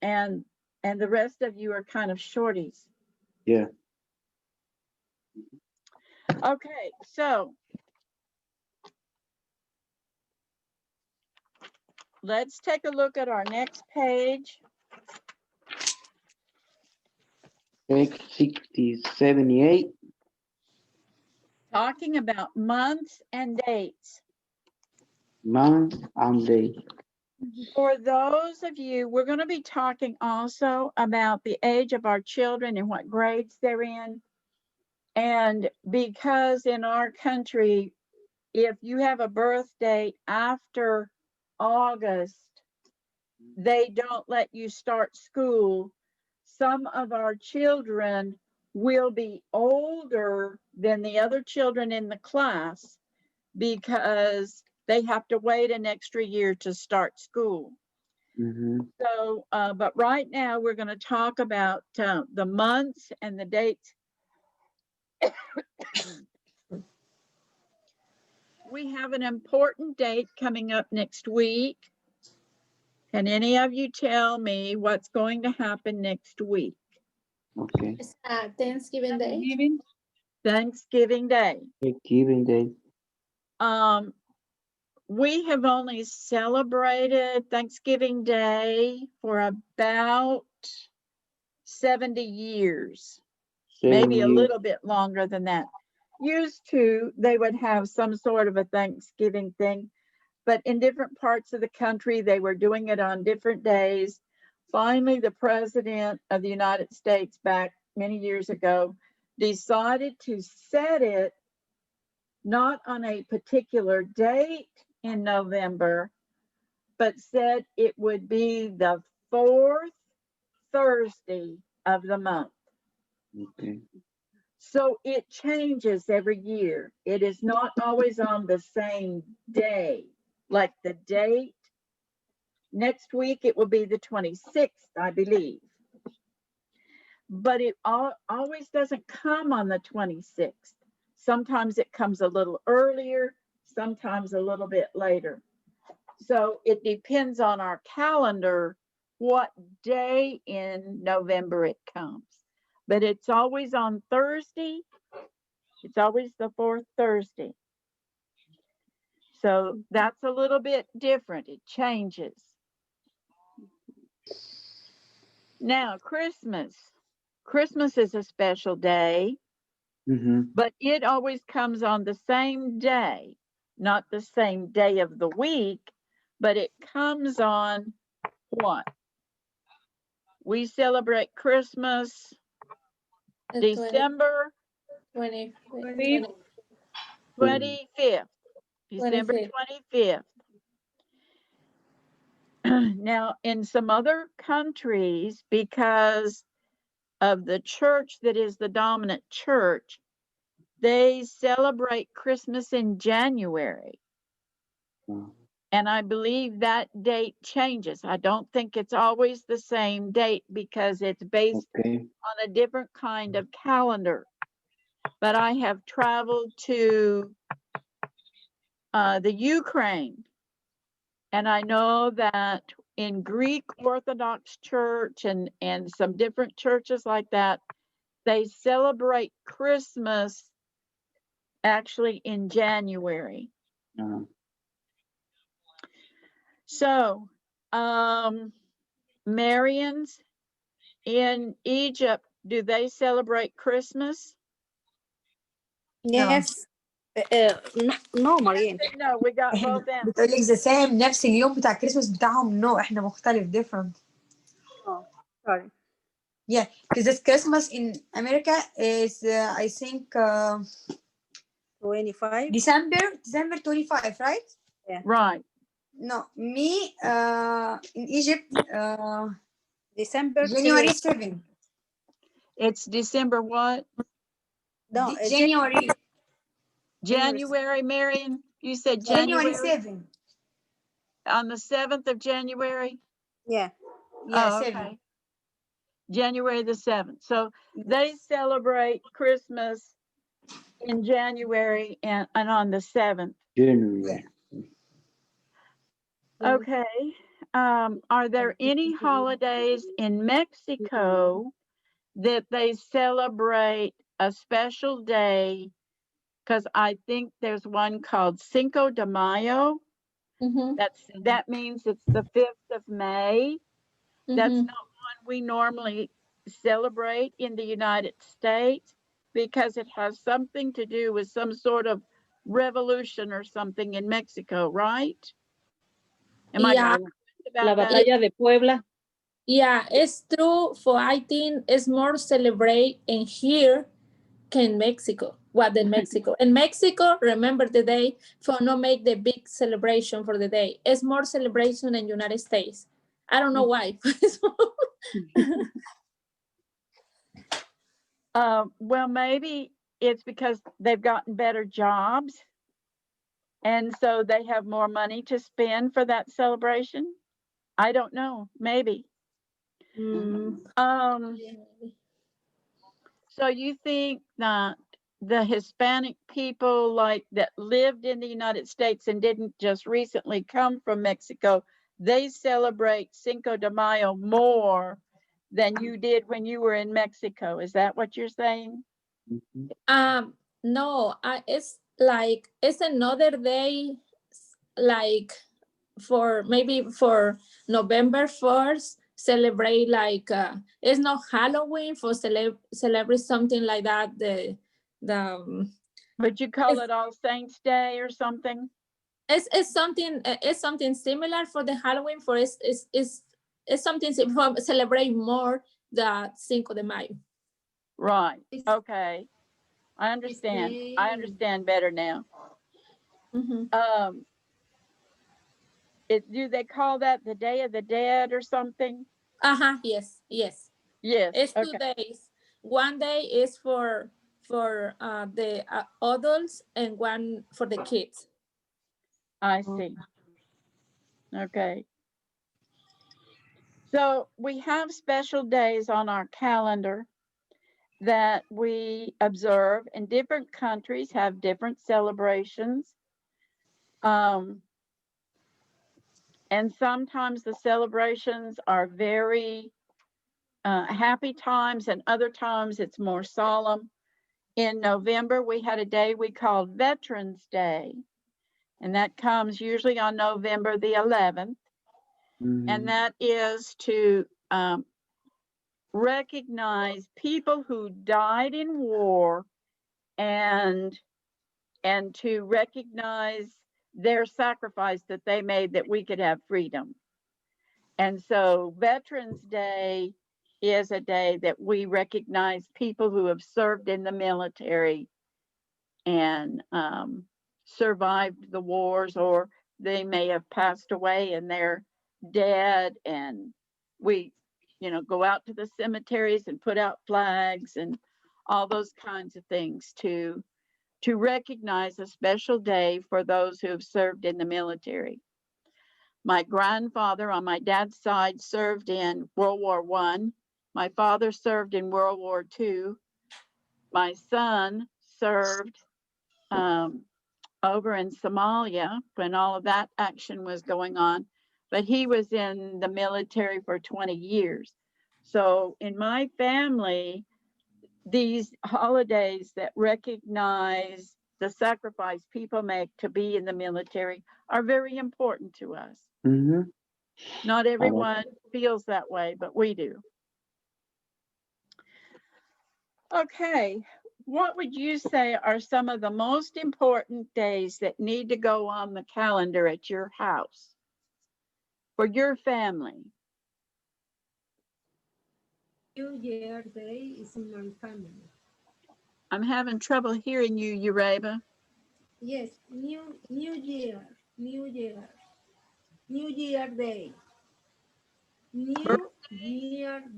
and the rest of you are kind of shorties. yeah. Okay, so let's take a look at our next page. Page 78. Talking about months and dates. Month and day. For those of you, we're going to be talking also about the age of our children and what grades they're in. And because in our country, if you have a birth date after August, they don't let you start school. Some of our children will be older than the other children in the class because they have to wait an extra year to start school. Mm-hmm. So, but right now we're going to talk about the months and the dates. We have an important date coming up next week. Can any of you tell me what's going to happen next week? Okay. It's Thanksgiving Day. Thanksgiving Day. Thanksgiving Day. We have only celebrated Thanksgiving Day for about 70 years, maybe a little bit longer than that. Used to, they would have some sort of a Thanksgiving thing, but in different parts of the country, they were doing it on different days. Finally, the President of the United States back many years ago decided to set it not on a particular date in November, but said it would be the 4th Thursday of the month. Okay. So it changes every year. It is not always on the same day, like the date. Next week, it will be the 26th, I believe. But it always doesn't come on the 26th. Sometimes it comes a little earlier, sometimes a little bit later. So it depends on our calendar what day in November it comes. But it's always on Thursday. It's always the 4th Thursday. So that's a little bit different. It changes. Now, Christmas. Christmas is a special day, but it always comes on the same day, not the same day of the week, but it comes on what? We celebrate Christmas December 25th. December 25th. Now, in some other countries, because of the church that is the dominant church, they celebrate Christmas in January. And I believe that date changes. I don't think it's always the same date because it's based on a different kind of calendar. But I have traveled to the Ukraine, and I know that in Greek Orthodox Church and some different churches like that, they celebrate Christmas actually in January. So, Marians in Egypt, do they celebrate Christmas? Yes. No, Marianne. No, we got both answers. بتقولك the same نفس اليوم بتاع الكريسماس بتاعهم. No, احنا مختلف, different. Oh, sorry. Yeah, because this Christmas in America is I think 25. December 25, right? Yeah. Right. No, me in Egypt December January 3. 7. It's December what? No, January. January, Marion? You said January January, 7. on the 7th of January? Yeah. Yeah, Oh, 7. okay. January the 7th. So they celebrate Christmas in January and on the 7th. January. Okay. Are there any holidays in Mexico that they celebrate a special day? Because I think there's one called Cinco de Mayo. Mm-hmm. That means it's the 5th of May. That's Mm-hmm. not one we normally celebrate in the United States because it has something to do with some sort of revolution or something in Mexico, right? Am I Yeah, correct La about that? batalla de Puebla. yeah, it's true. For I think it's more celebrate in here can Mexico. What in Mexico? In Mexico, remember the day for not make the big celebration for the day. It's more celebration in United States. I don't know why. Well, maybe it's because they've gotten better jobs, and so they have more money to spend for that celebration. I don't know. Maybe. So you think that the Hispanic people like that lived in the United States and didn't just recently come from Mexico, they celebrate Cinco de Mayo more than you did when you were in Mexico. Is that what you're saying? No, it's like it's another day, like for maybe for November 1st, celebrate like it's not Halloween for celebrate something like that. But you call it All Saints Day or something? It's something similar for the Halloween. For it's something for celebrate more the Cinco de Mayo. Right. Okay. I understand. I understand better now. Mm-hmm. Do they call that the Day of the Dead or something? Yes. Yes. It's 2 Okay. days. One day is for the adults and one for the kids. I see. Okay. So we have special days on our calendar that we observe, and different countries have different celebrations. And sometimes the celebrations are very happy times, and other times it's more solemn. In November, we had a day we called Veterans Day, and that comes usually on November the 11th. And that is to recognize people who died in war and to recognize their sacrifice that they made that we could have freedom. And so Veterans Day is a day that we recognize people who have served in the military and survived the wars, or they may have passed away and they're dead. And we, go out to the cemeteries and put out flags and all those kinds of things to recognize a special day for those who have served in the military. My grandfather on my dad's side served in World War I. My father served in World War II. My son served over in Somalia when all of that action was going on, but he was in the military for 20 years. So in my family, these holidays that recognize the sacrifice people make to be in the military are very important to us. Not everyone feels that way, but we do. Okay, what would you say are some of the most important days that need to go on the calendar at your house for your family? New Year Day is in my family. I'm having trouble hearing you, Ureba. Yes, New Year Day. New Year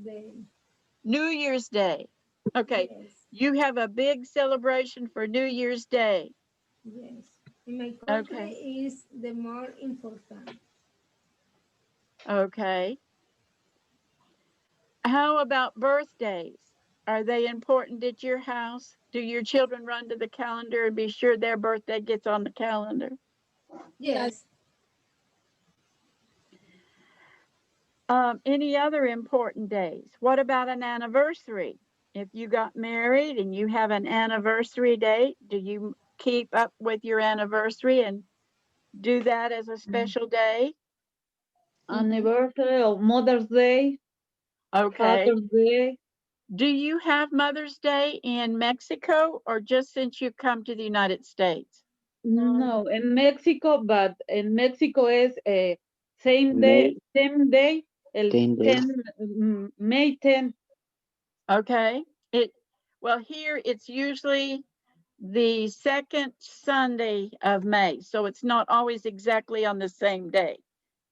Day. New Year's Day. Okay, Yes, you have a big celebration for New Year's Day. yes. In my country Okay. is the more important. Okay. How about birthdays? Are they important at your house? Do your children run to the calendar and be sure their birthday gets on the calendar? Yes. Any other important days? What about an anniversary? If you got married and you have an anniversary date, do you keep up with your anniversary and do that as a special day? Anniversary of Mother's Day, Okay. Father's Day. Do you have Mother's Day in Mexico or just since you come to the United States? No, in Mexico, but in Mexico is a same May day, el 10 days. 10, May 10. Okay. Well, here it's usually the second Sunday of May, so it's not always exactly on the same day.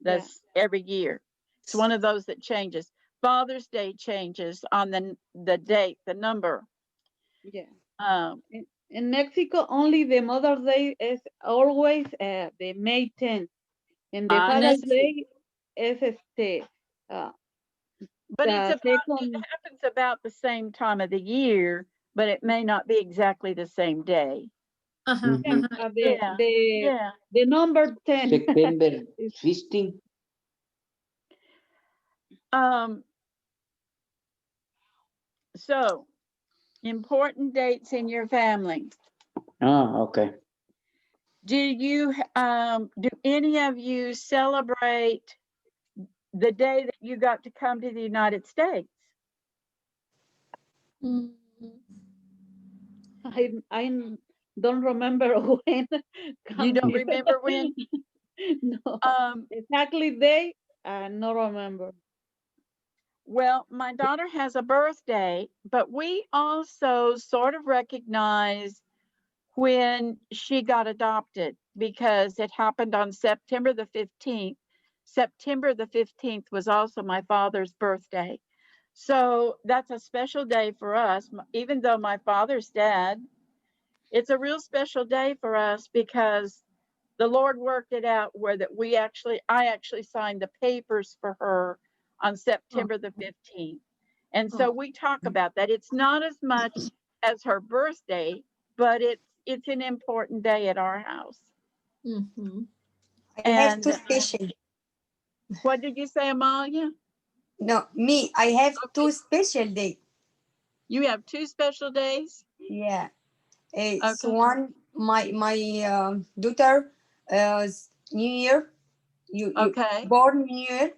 That's every year. It's one of those that changes. Father's Day changes on the date, the number. Yeah. Um, In Mexico, only the Mother's Day is always the May 10. And the Father's Day is but it the happens about the same time of the year, but it may not be exactly the same day. the number 10. September 15. So important dates in your family. Oh, okay. Do any of you celebrate the day that you got to come to the United States? I don't remember when. You don't remember when? No. Exactly day, I no remember. Well, my daughter has a birthday, but we also sort of recognize when she got adopted because it happened on September the 15th. September the 15th was also my father's birthday. So that's a special day for us, even though my father's dead. It's a real special day for us because the Lord worked it out where I actually signed the papers for her on September the 15th. And so we talk about that. It's not as much as her birthday, but it's an important day at our house. I have two special. What did you say, Amalia? No, me, I have two special days. You have two special days? Yeah. It's one, my daughter New Year, you born New Year,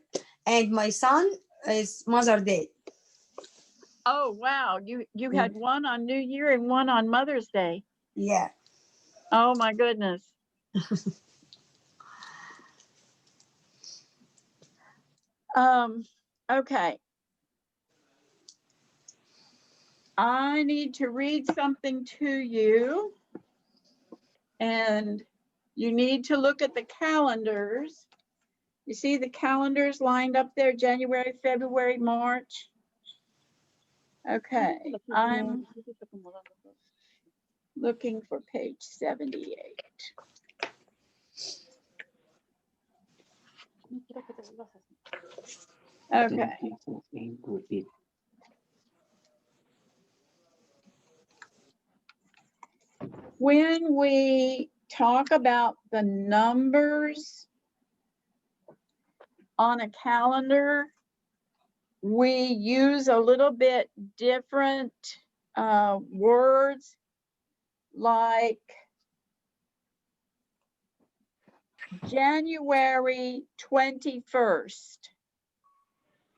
and my son is Mother's Day. Oh wow, you had one on New Year and one on Mother's Day. Yeah. Oh my goodness. Okay. I need to read something to you, and you need to look at the calendars. You see the calendars lined up there, January, February, March. Okay, I'm looking for page 78. Okay. When we talk about the numbers on a calendar, we use a little bit different words like January 21st.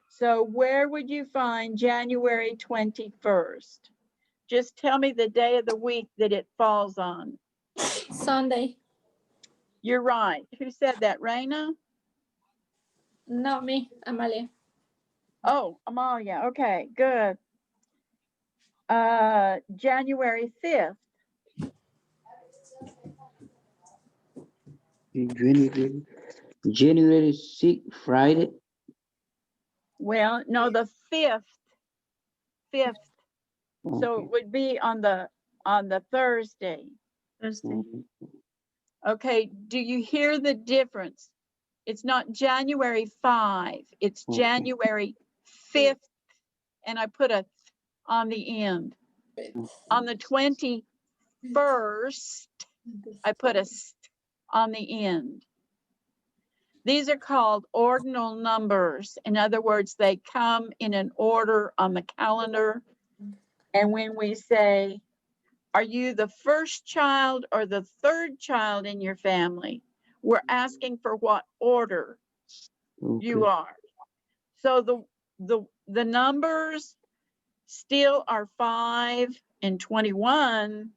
So where would you find January 21st? Just tell me the day of the week that it falls on. Sunday. You're right. Who said that, Raina? Not me, Amalia. Oh, Amalia. Okay, good. January 5th. January 6th, Friday. Well, no, the 5th. 5th. Okay. So it would be on the Thursday. Thursday. Okay, do you hear the difference? It's not January 5, it's Okay. January 5th, and I put a th on the end. On the 21st, I put a st on the end. These are called ordinal numbers. In other words, they come in an order on the calendar. And when we say, are you the first child or the third child in your family? We're asking for what order you Okay. are. So the numbers still are 5 and 21,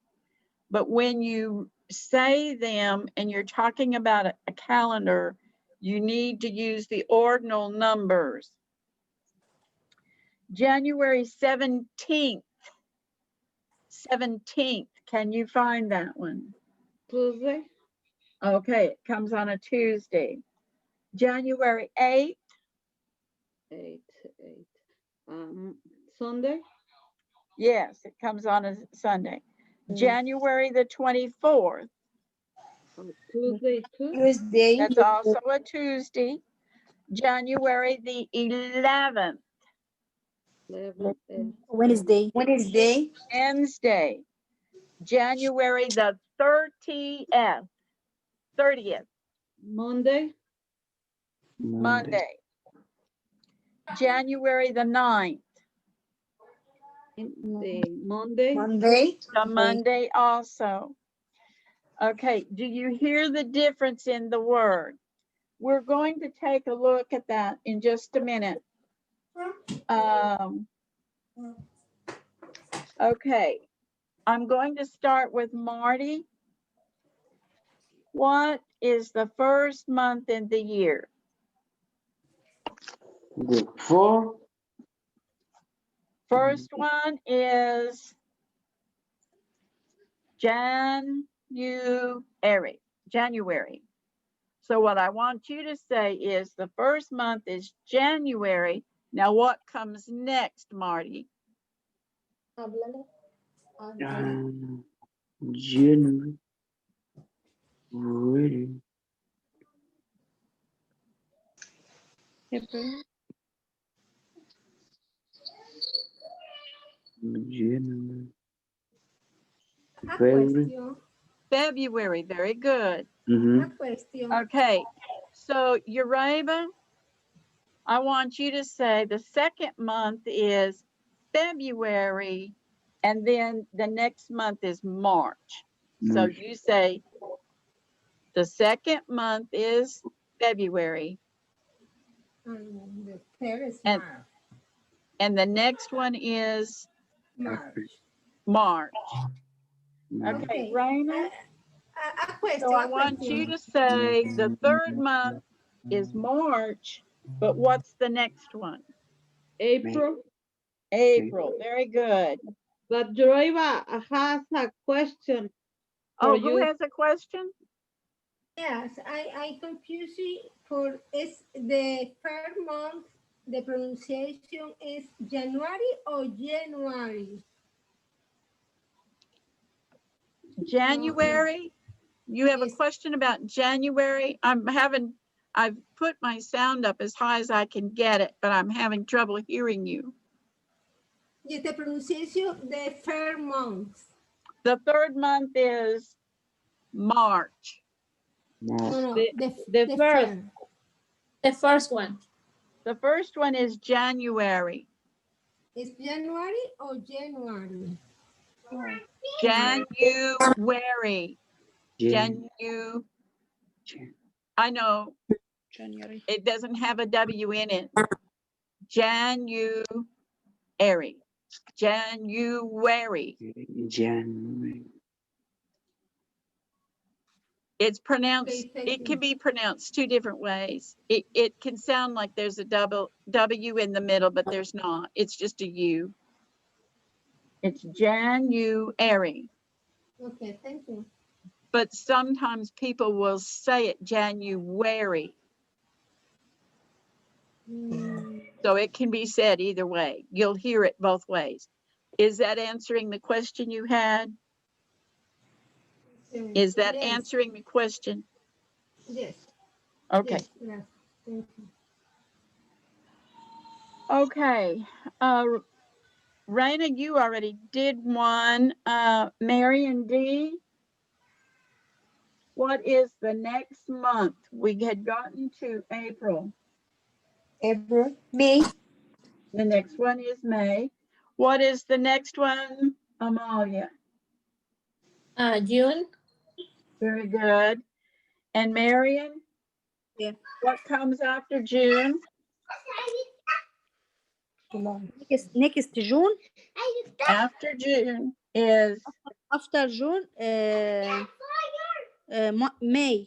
but when you say them and you're talking about a calendar, you need to use the ordinal numbers. January 17th. 17th. Can you find that one? Tuesday. Okay, it comes on a Tuesday. January 8th. 8. Sunday. Yes, it comes on a Sunday. January the 24th. Tuesday too. Tuesday. That's also a Tuesday. January the 11th. 11. Wednesday. Wednesday. Wednesday. January the 30th. 30th. Monday. Monday. January the 9th. Monday. Monday. The Monday also. Okay, do you hear the difference in the word? We're going to take a look at that in just a minute. Okay, I'm going to start with Marty. What is the first month in the year? The 4. First one is January. So what I want you to say is the first month is January. Now what comes next, Marty? January. Really? January. A February. question. February, very good. Mm-hmm. A question. Okay, so Uriba, I want you to say the second month is February, and then the next month is March. So March. you say the second month is February, The third is and March. and the next one is March. March. March. Okay, Okay. Raymond. A question. So I A want you question. to say the third month is March, but what's the next one? April. April. Very good. But Joiva has a question. Oh, for who you. has a question? Yes, I confuse it for is the first month, the pronunciation is January or January? January? You have a Yes. question about January? I've put my sound up as high as I can get it, but I'm having trouble hearing you. Yes, the pronunciation, the first month. The third month is March. No, The first. The first one. The first one is January. Is January or January? January. Janu. I know. January. It doesn't have a W in it. January. January. January. It's pronounced, Okay, thank it you. can be pronounced two different ways. It can sound like there's a double W in the middle, but there's not. It's just a U. It's January. Okay, thank you. But sometimes people will say it January. So it can be said either way. You'll hear it both ways. Is that answering the question you had? Is that Yes, answering the question? yes, Okay. yes, yes. Thank you. Okay. Raina, you already did one. Mary and Dee, what is the next month? We had gotten to April. April, May, The next one is May. What is the next one, Amalia? June, Very good. And Marion? Yeah. What comes after June? July. next June. After June is After June, May. no,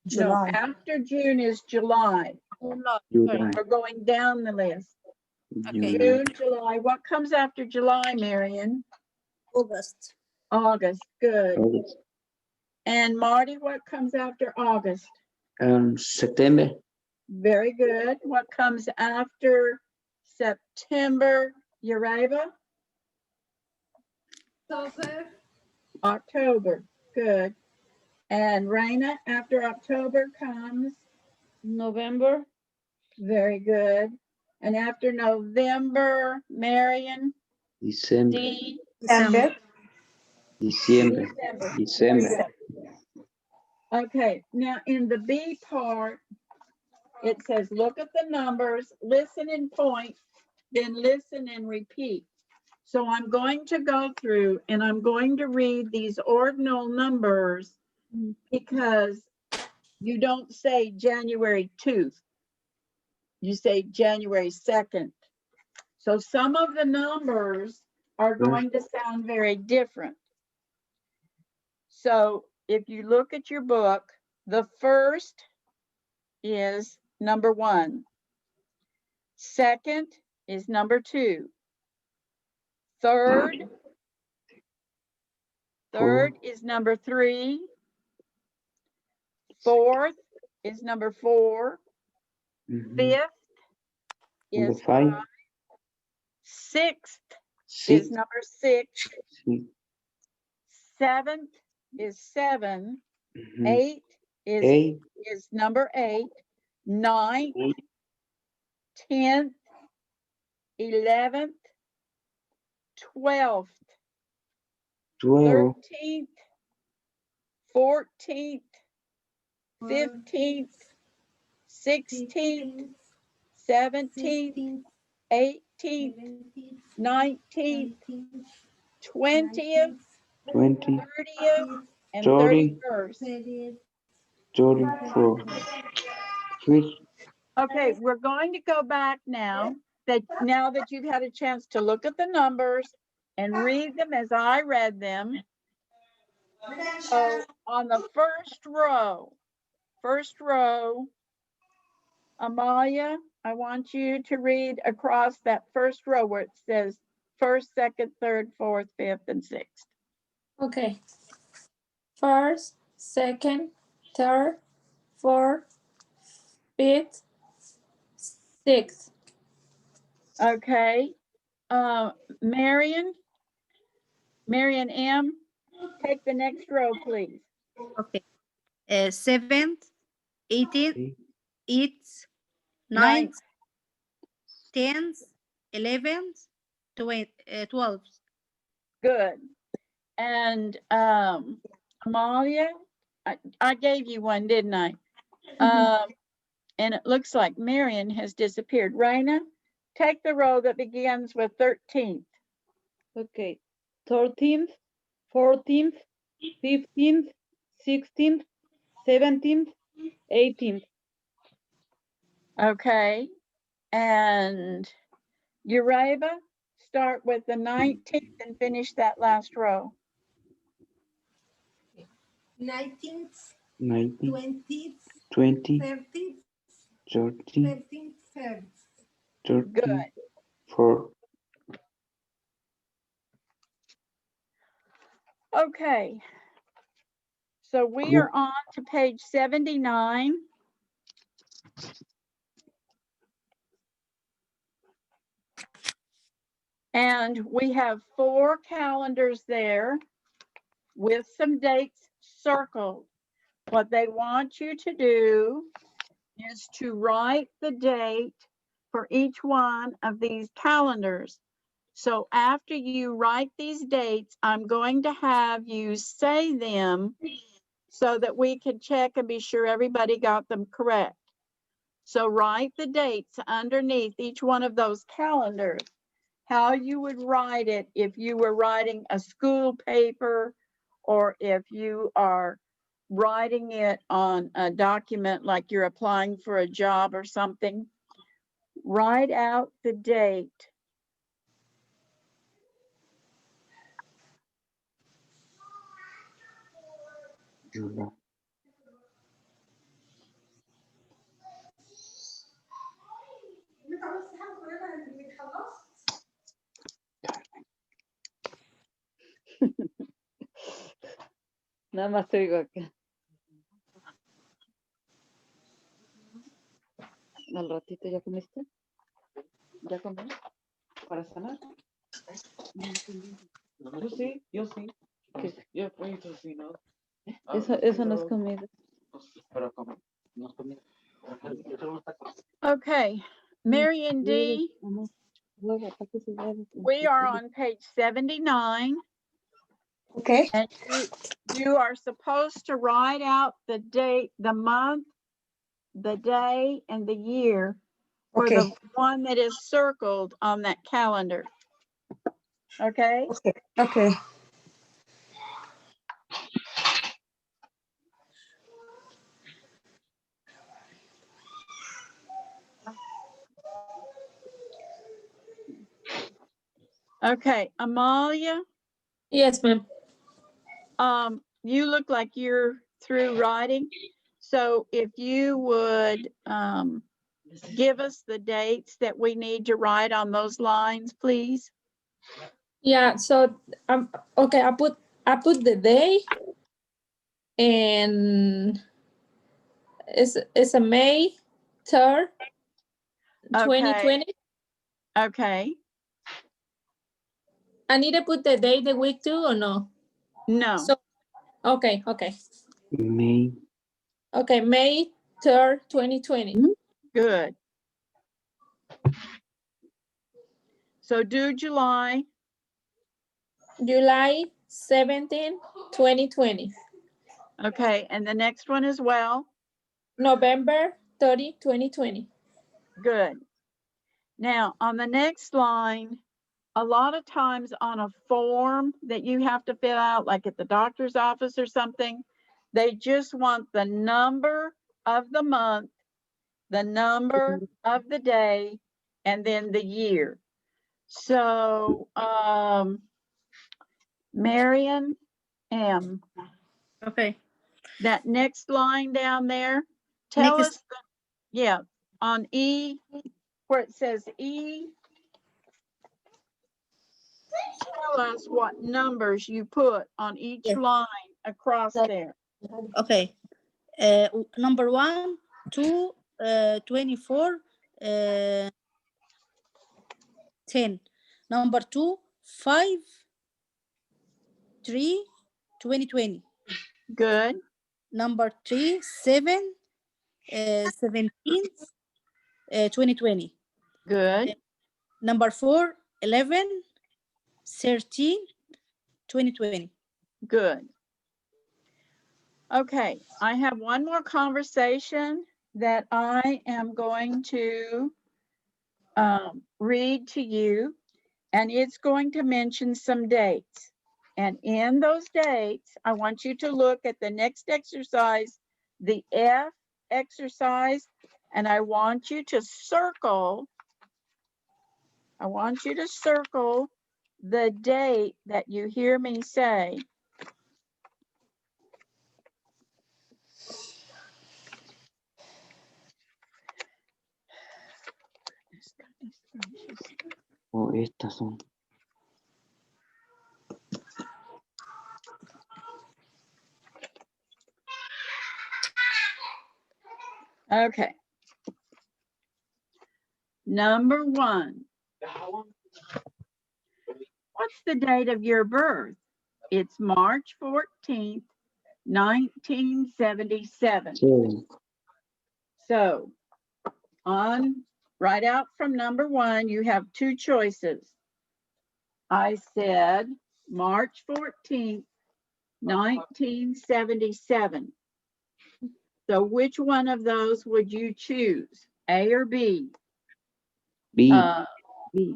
July. after June is July. July. July. We're going down the list. Okay. June, July. What comes after July, Marion? August. August. Good. August. And Marty, what comes after August? September. Very good. What comes after September, Ureva? October, October. Good. And Raina, after October comes? November, Very good. And after November, Marion? December. D. December. December. December. December. Very good. Okay, now in the B part, it says, look at the numbers, listen and point, then listen and repeat. So I'm going to go through and I'm going to read these ordinal numbers because you don't say January 2nd. You say January 2nd. So some of the numbers are going to sound very different. So if you look at your book, the first is number 1. Second is number 2. Third is number 3. Fourth is number 4. Fifth Number is 5. 5. Sixth Six. is number 6. Seventh is 7. Eighth is 8. number 8. Ninth, 10th, 11th, 12th, 12. 13th, 14th, 15th, 16th, 17th, 18th, 19th, 20th, 20. 30th, and 30. 31st. 34. Switch. Okay, we're going to go back now that you've had a chance to look at the numbers and read them as I read them. So on the first row, Amalia, I want you to read across that first row where it says first, second, third, fourth, fifth, and sixth. okay. First, second, third, fourth, fifth, sixth. Okay. Marion M., take the next row, please. Okay. 7th, 18th, 8th, 9th, 10th, 11th, 12th. Good. And Amalia, I gave you one, didn't I? And it looks like Marion has disappeared. Raina, take the row that begins with 13th. okay, 13th, 14th, 15th, 16th, 17th, 18th. Okay. And Ureba, start with the 19th and finish that last row. 19th, 19. 20th, 20. 30th, 30. 13th, 30. Good. 4. Okay. So we are on to page 79. And we have 4 calendars there with some dates circled. What they want you to do is to write the date for each one of these calendars. So after you write these dates, I'm going to have you say them so that we can check and be sure everybody got them correct. So write the dates underneath each one of those calendars, how you would write it if you were writing a school paper or if you are writing it on a document like you're applying for a job or something. Write out the date. July. Nada más te digo acá. Al ratito, ¿ya comiste? ¿Ya comí? ¿Para cenar? Yo sí. ¿Qué? Yo fui cocinado. Eso no es comida. Pero como no comí. Okay, Marion D., we are on page 79. Okay. And you are supposed to write out the date, the month, the day, and the year for the one that is circled on that calendar. Okay? Okay. Okay. Okay, Amalia, Yes, ma'am. you look like you're through writing. So if you would give us the dates that we need to write on those lines, please. Yeah, so okay, I put the day, and it's a May 3rd, 2020. Okay. I need to put the day, the week too, or no? No. So okay. May. Okay, May 3rd, 2020. Good. So do July. July 17, 2020. Okay, and the next one as well. November 30, 2020. Good. Now, on the next line, a lot of times on a form that you have to fill out, like at the doctor's office or something, they just want the number of the month, the number of the day, and then the year. So, Marion M. Okay. That next line down there, tell us, yeah, on E, where it says E, tell us what numbers you put on each line across there. Okay. Number 1, 2, 24, 10. Number 2, 5, 3, 2020. Good. Number 3, 7, 17, 2020. Good. Number 4, 11, 13, 2020. Good. Okay, I have one more conversation that I am going to read to you, and it's going to mention some dates. And in those dates, I want you to look at the next exercise, the F exercise, and I want you to circle the date that you hear me say. O estas son. Okay. Number 1. What's the date of your birth? It's March 14th, 1977. Seven. So right out from number 1, you have 2 choices. I said March 14th, 1977. So which one of those would you choose, A or B? B. B.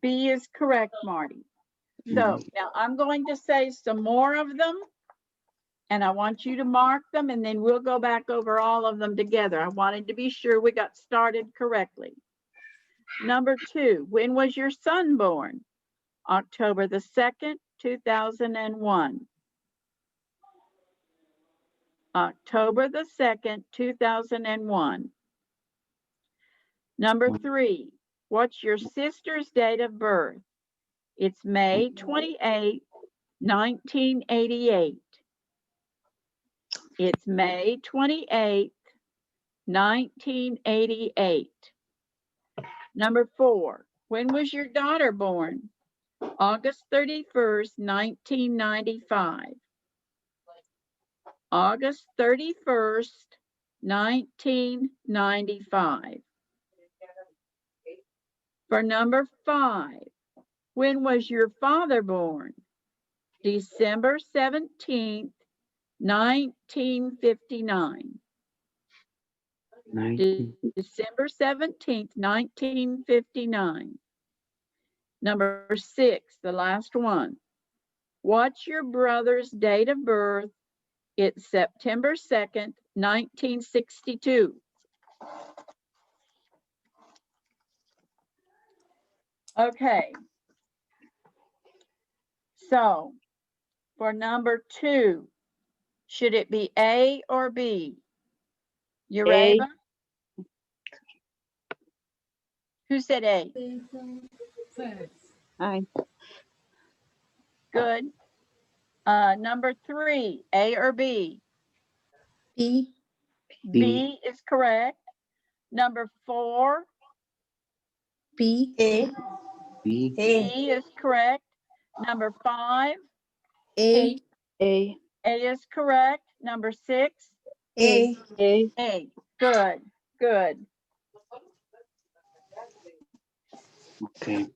B is correct, Marty. So now I'm going to say some more of them, and I want you to mark them, and then we'll go back over all of them together. I wanted to be sure we got started correctly. Number 2, when was your son born? October the 2nd, 2001. October the 2nd, 2001. Number 3, what's your sister's date of birth? It's May 28, 1988. It's May 28, 1988. Number 4, when was your daughter born? August 31st, 1995. August 31st, 1995. For number 5, when was your father born? December 17th, 1959. 19. December 17th, 1959. Number 6, the last one. What's your brother's date of birth? It's September 2nd, 1962. Okay. So for number 2, should it be A or B? Ureba? Who said A? First. Aye. Good. Number 3, A or B? B. B is correct. Number 4, B. A. B. B is correct. Number 5, A. A. A is correct. Number 6, A. A. A. Good, good. Okay.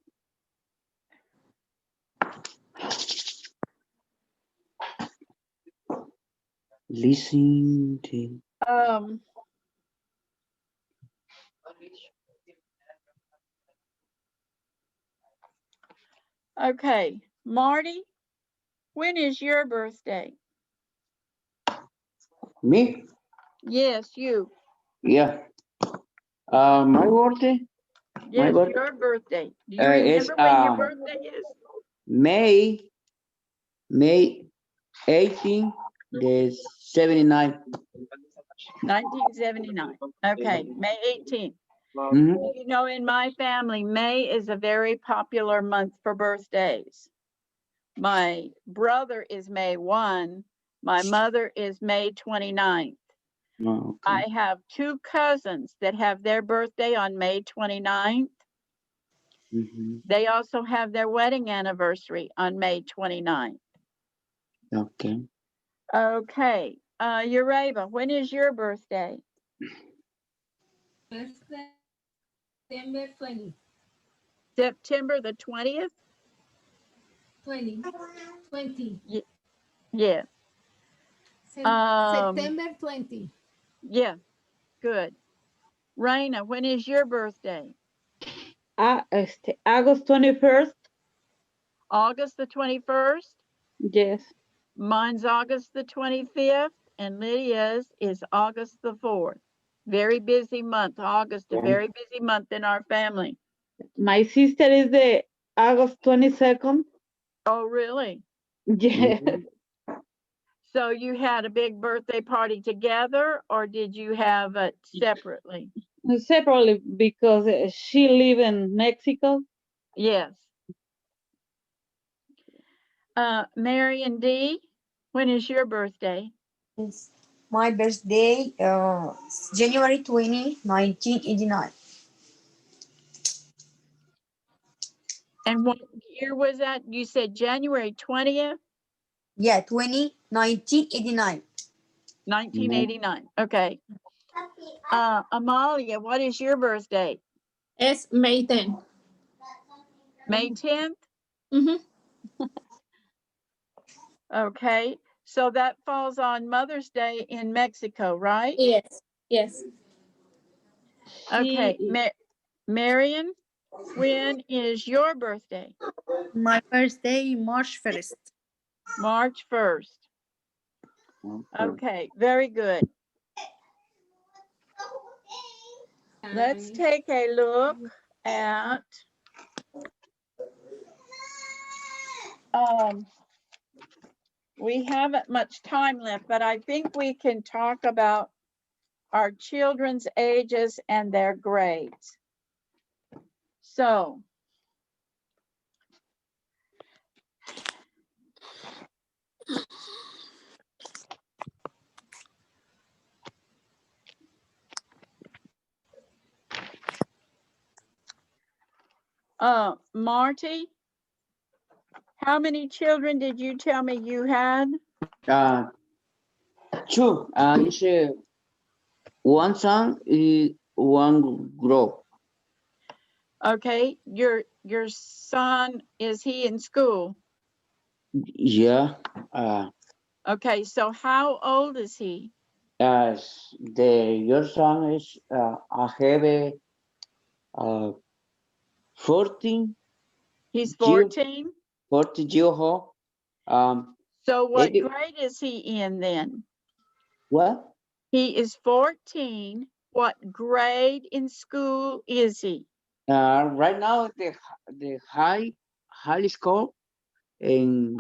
Listen to. Okay, Marty, when is your birthday? Me? Yes, you. Yeah. My birthday? Yes, birthday? your birthday. Do you Is remember when your birthday is? May 18, the 79. 1979. Okay, May 18th. Mhm. You know, in my family, May is a very popular month for birthdays. My brother is May 1. My mother is May 29th. Oh, I okay. have 2 cousins that have their birthday on May 29th. Mhm. They also have their wedding anniversary on May 29th. Okay. Okay, Ureba, when is your birthday? September 20. September the 20th? 20. 20. Yeah. September 20. Yeah, good. Raina, when is your birthday? August 21st. August the 21st? Yes. Mine's August the 25th, and Lydia's is August the 4th. Very busy month, August, a very busy month in our family. My sister is the August 22nd. Oh, really? Yes. So you had a big birthday party together, or did you have it separately? Separately because she live in Mexico. Yes. Marion D., when is your birthday? Yes. My birthday, January 20, 1989. And what year was that? You said January 20th? Yeah, 20, 1989. 1989. Okay. Amalia, what is your birthday? Es May 10. May 10th? Mm-hmm. Okay. So that falls on Mother's Day in Mexico, right? Yes. Yes. Okay. Marion, when is your birthday? My birthday, March 1st. March 1st. Okay, very good. Let's take a look at we haven't much time left, but I think we can talk about our children's ages and their grades. So Marty, how many children did you tell me you had? Two. It's one son and one girl. Okay, your son, is he in school? Yeah. Okay, so how old is he? Your son is I have 14. He's 14. 40 years old. So what grade is he in then? What? He is 14. What grade in school is he? Right now the high school in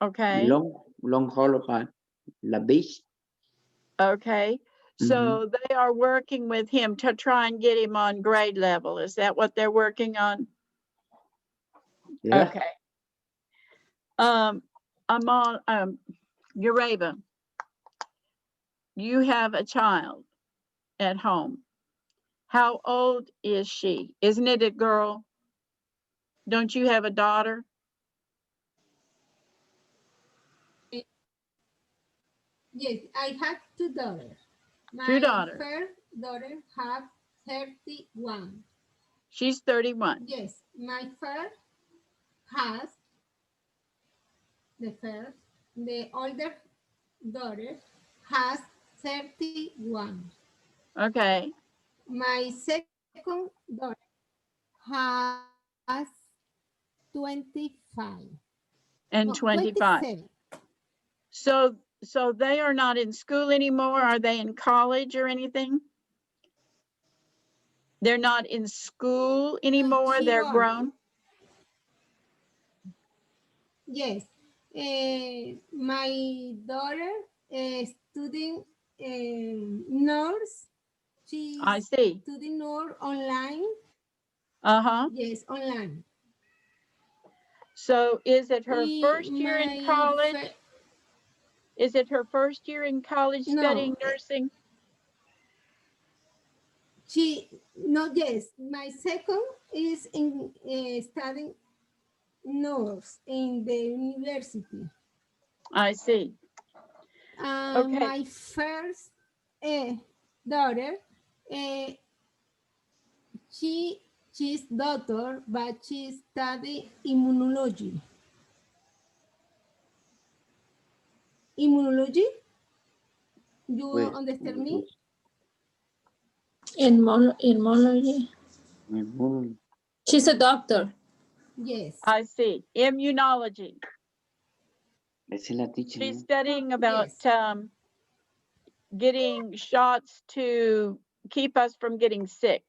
Okay. Long Hollow Park, La Beach. Okay. So they are working with him to try and get him on grade level. Is that what they're working on? Yeah. Okay. Ureba, you have a child at home. How old is she? Isn't it a girl? Don't you have a daughter? Yes, I have two daughters. Two My daughters. first daughter have 31. She's 31. Yes, my first has the older daughter has 31. Okay. My second daughter has 25. And No, 25. 27. So they are not in school anymore. Are they in college or anything? They're not in school anymore. They're grown. Yes. My daughter is studying nurse. She's I see. studying nurse online. Uh-huh. Yes, online. So is it her first year in college? Is it her first year in college studying nursing? Yes. My second is in studying nurse in the university. I see. Okay. My first daughter, she's doctor, but she study immunology. Immunology? You understand me? Immunology. She's a doctor. Yes. I see. Immunology. She's studying about getting shots to keep us from getting sick.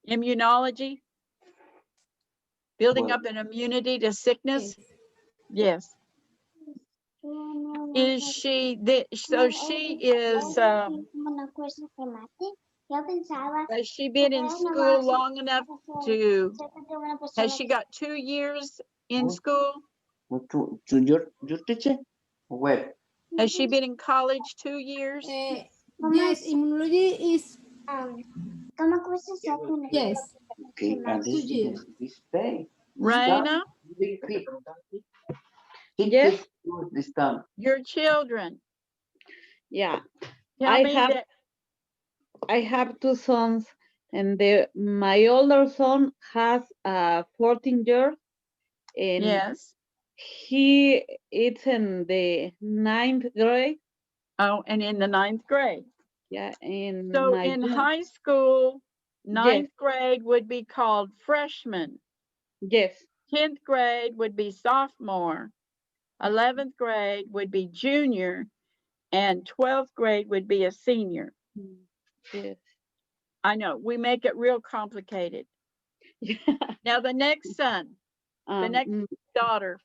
Immunology. Building up an immunity to sickness. Yes. Is she, so she is, has she been in school long enough to, has she got 2 years in school? To your teacher? Where? Has she been in college 2 years? Yes, immunology is, yes. Okay, and this day. Raina? Yes. takes yours this time. Your children. Yeah. Tell I me have that. I have two sons, and my older son has 14 years, and Yes. he is in the 9th grade. Oh, and in the 9th grade. Yeah, and So my in high school, yes, 9th grade would be called freshman. yes, 10th grade would be sophomore. 11th grade would be junior. And 12th grade would be a senior. yes. I know, we make it real complicated. Now the next son, the next daughter.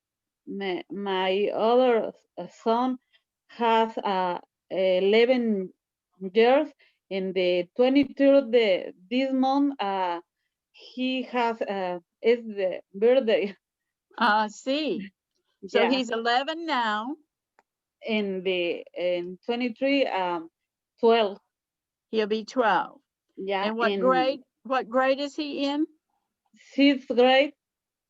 My other son has 11 years. In the 23rd this month, he has is the birthday. See. So Yeah. he's 11 now. In 23, 12. He'll be 12. Yeah. And what grade is he in? 6th grade.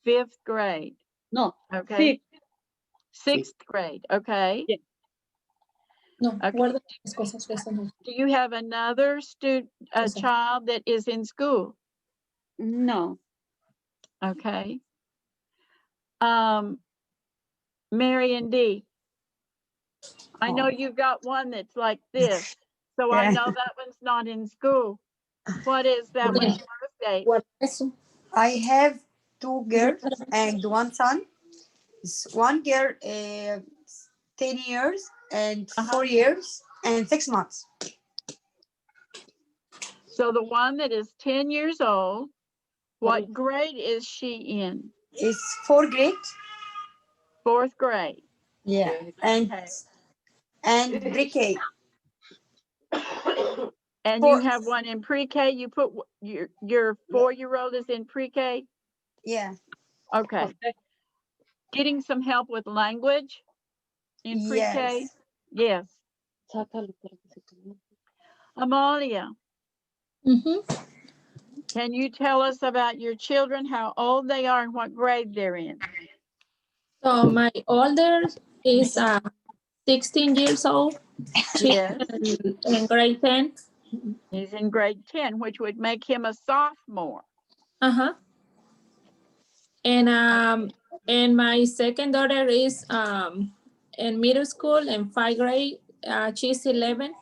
5th grade. No. Okay. 6th. 6th grade. Okay. Yeah. No, Okay. guarda las cosas que están ahí. Do you have another child that is in school? No. Okay. Marion D. I know you got one that's like this, so I Yeah. know that one's not in school. What is that Yeah. one's birthday? Guarda eso. I have two girls and one son. One girl 10 years and 4 years and 6 months. So the one that is 10 years old, what grade is she in? It's 4th grade. 4th grade. Yeah. And Okay. and pre-K. And you have one in pre-K. You put your 4-year-old is in pre-K. Yeah. Okay. Getting some help with language in pre-K. Yes. Amalia, can you tell us about your children, how old they are and what grade they're in? So my older is 16 years old. Yes. In grade 10. He's in grade 10, which would make him a sophomore. And my second daughter is in middle school in 5th grade. She's 11.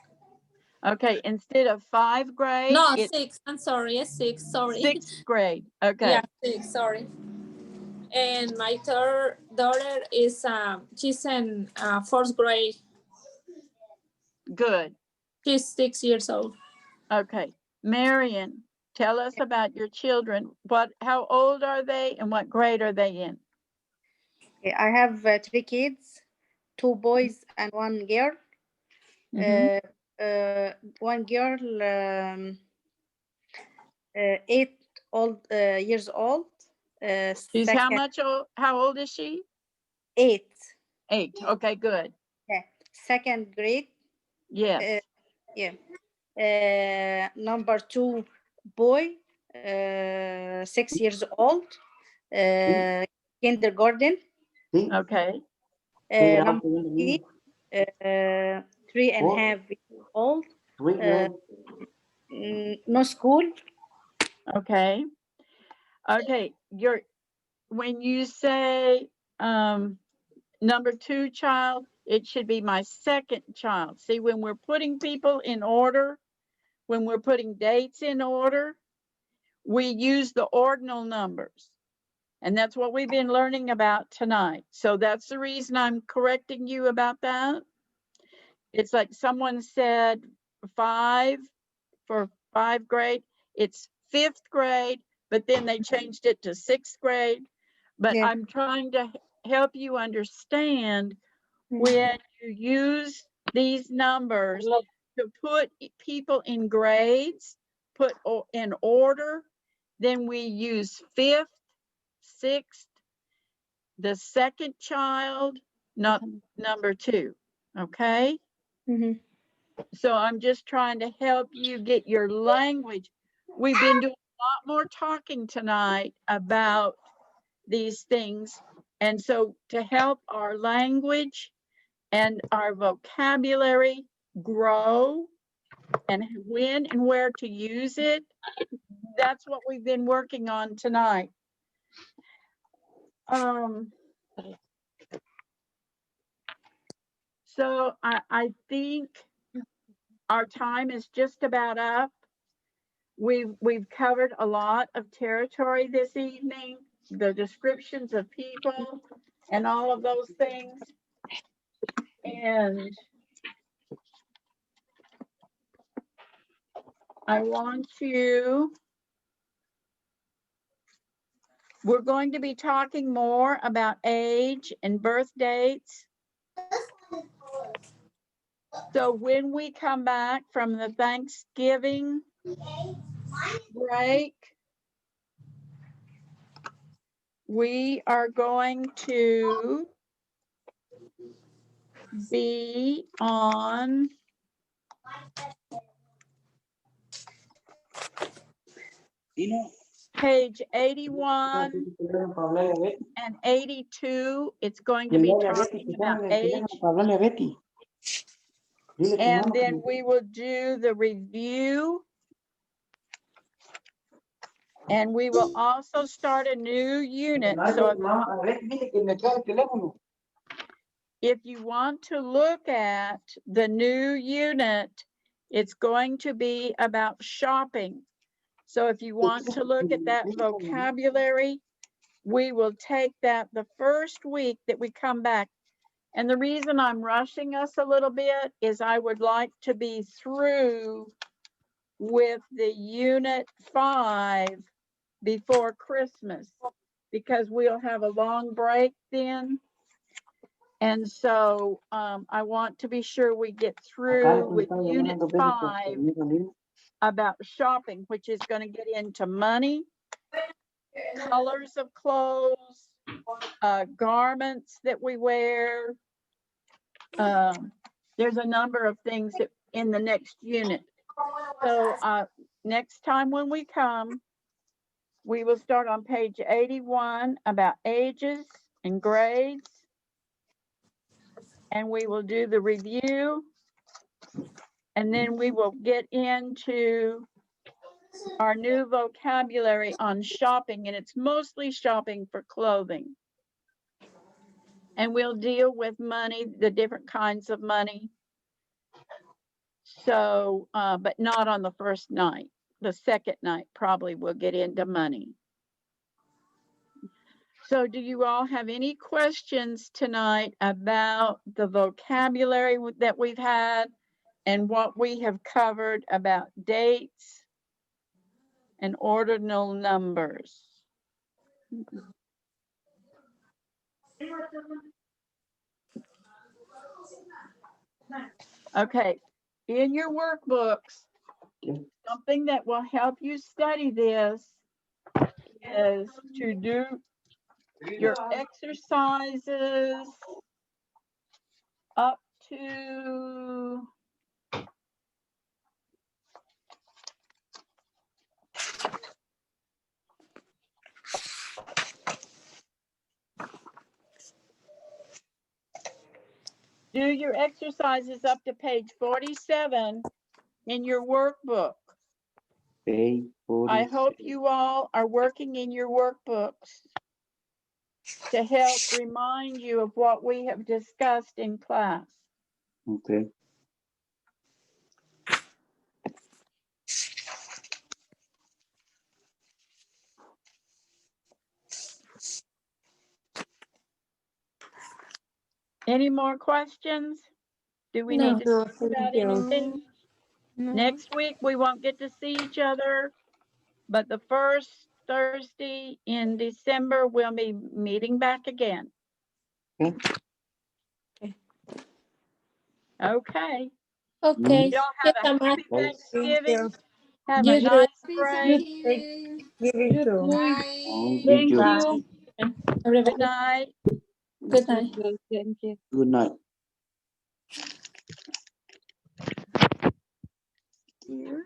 Okay, instead of 5th grade. No, 6. I'm sorry, it's 6. Sorry. 6th grade. Okay. Yeah, 6. Sorry. And my third daughter is she's in 4th grade. Good. She's 6 years old. Okay. Marion, tell us about your children. How old are they and what grade are they in? I have 3 kids, 2 boys and 1 girl. One girl, 8 years old. She's how old is she? 8. 8. Okay, good. Yeah. 2nd grade. Yes. Yeah. Number 2 boy, 6 years old. Kindergarten. Okay. Number 3, 3.5 years old. No school. Okay. Okay. When you say number 2 child, it should be my second child. See, when we're putting people in order, when we're putting dates in order, we use the ordinal numbers. And that's what we've been learning about tonight. So that's the reason I'm correcting you about that. It's like someone said 5 for 5th grade. It's 5th grade, but then they changed it to 6th grade. But I'm trying to help you understand when you use these numbers to put people in grades, put in order, then we use 5th, 6th, the second child, not number 2. Okay. So I'm just trying to help you get your language. We've been doing a lot more talking tonight about these things And so to help our language and our vocabulary grow and when and where to use it, that's what we've been working on tonight. So I think our time is just about up. We've covered a lot of territory this evening, the descriptions of people and all of those things. And I want to, we're going to be talking more about age and birth dates. So when we come back from the Thanksgiving break, we are going to be on page 81 and 82. It's going to be talking about age. And then we will do the review. And we will also start a new unit. So if you want to look at the new unit, it's going to be about shopping. So if you want to look at that vocabulary, we will take that the first week that we come back. And the reason I'm rushing us a little bit is I would like to be through with the unit 5 before Christmas, because we'll have a long break then. And so I want to be sure we get through with unit 5 about shopping, which is going to get into money, colors of clothes, garments that we wear. There's a number of things that in the next unit. So next time when we come, we will start on page 81 about ages and grades. And we will do the review. And then we will get into our new vocabulary on shopping, and it's mostly shopping for clothing. And we'll deal with money, the different kinds of money. So, but not on the first night. The second night probably we'll get into money. So do you all have any questions tonight about the vocabulary that we've had and what we have covered about dates and ordinal numbers? Okay, in your workbooks, something that will help you study this is to do your exercises up to page 47 in your workbook. Page 47. I hope you all are working in your workbooks to help remind you of what we have discussed in class. Okay. Any more questions? Do we No. need to talk about anything? Next week, we won't get to see each other, but the first Thursday in December, we'll be meeting back again. Okay. Okay. Y'all have a happy Thanksgiving. Have a You too. nice break. Giving too. Thank you. you. Good night. Good night. Thank you. Good night. Here.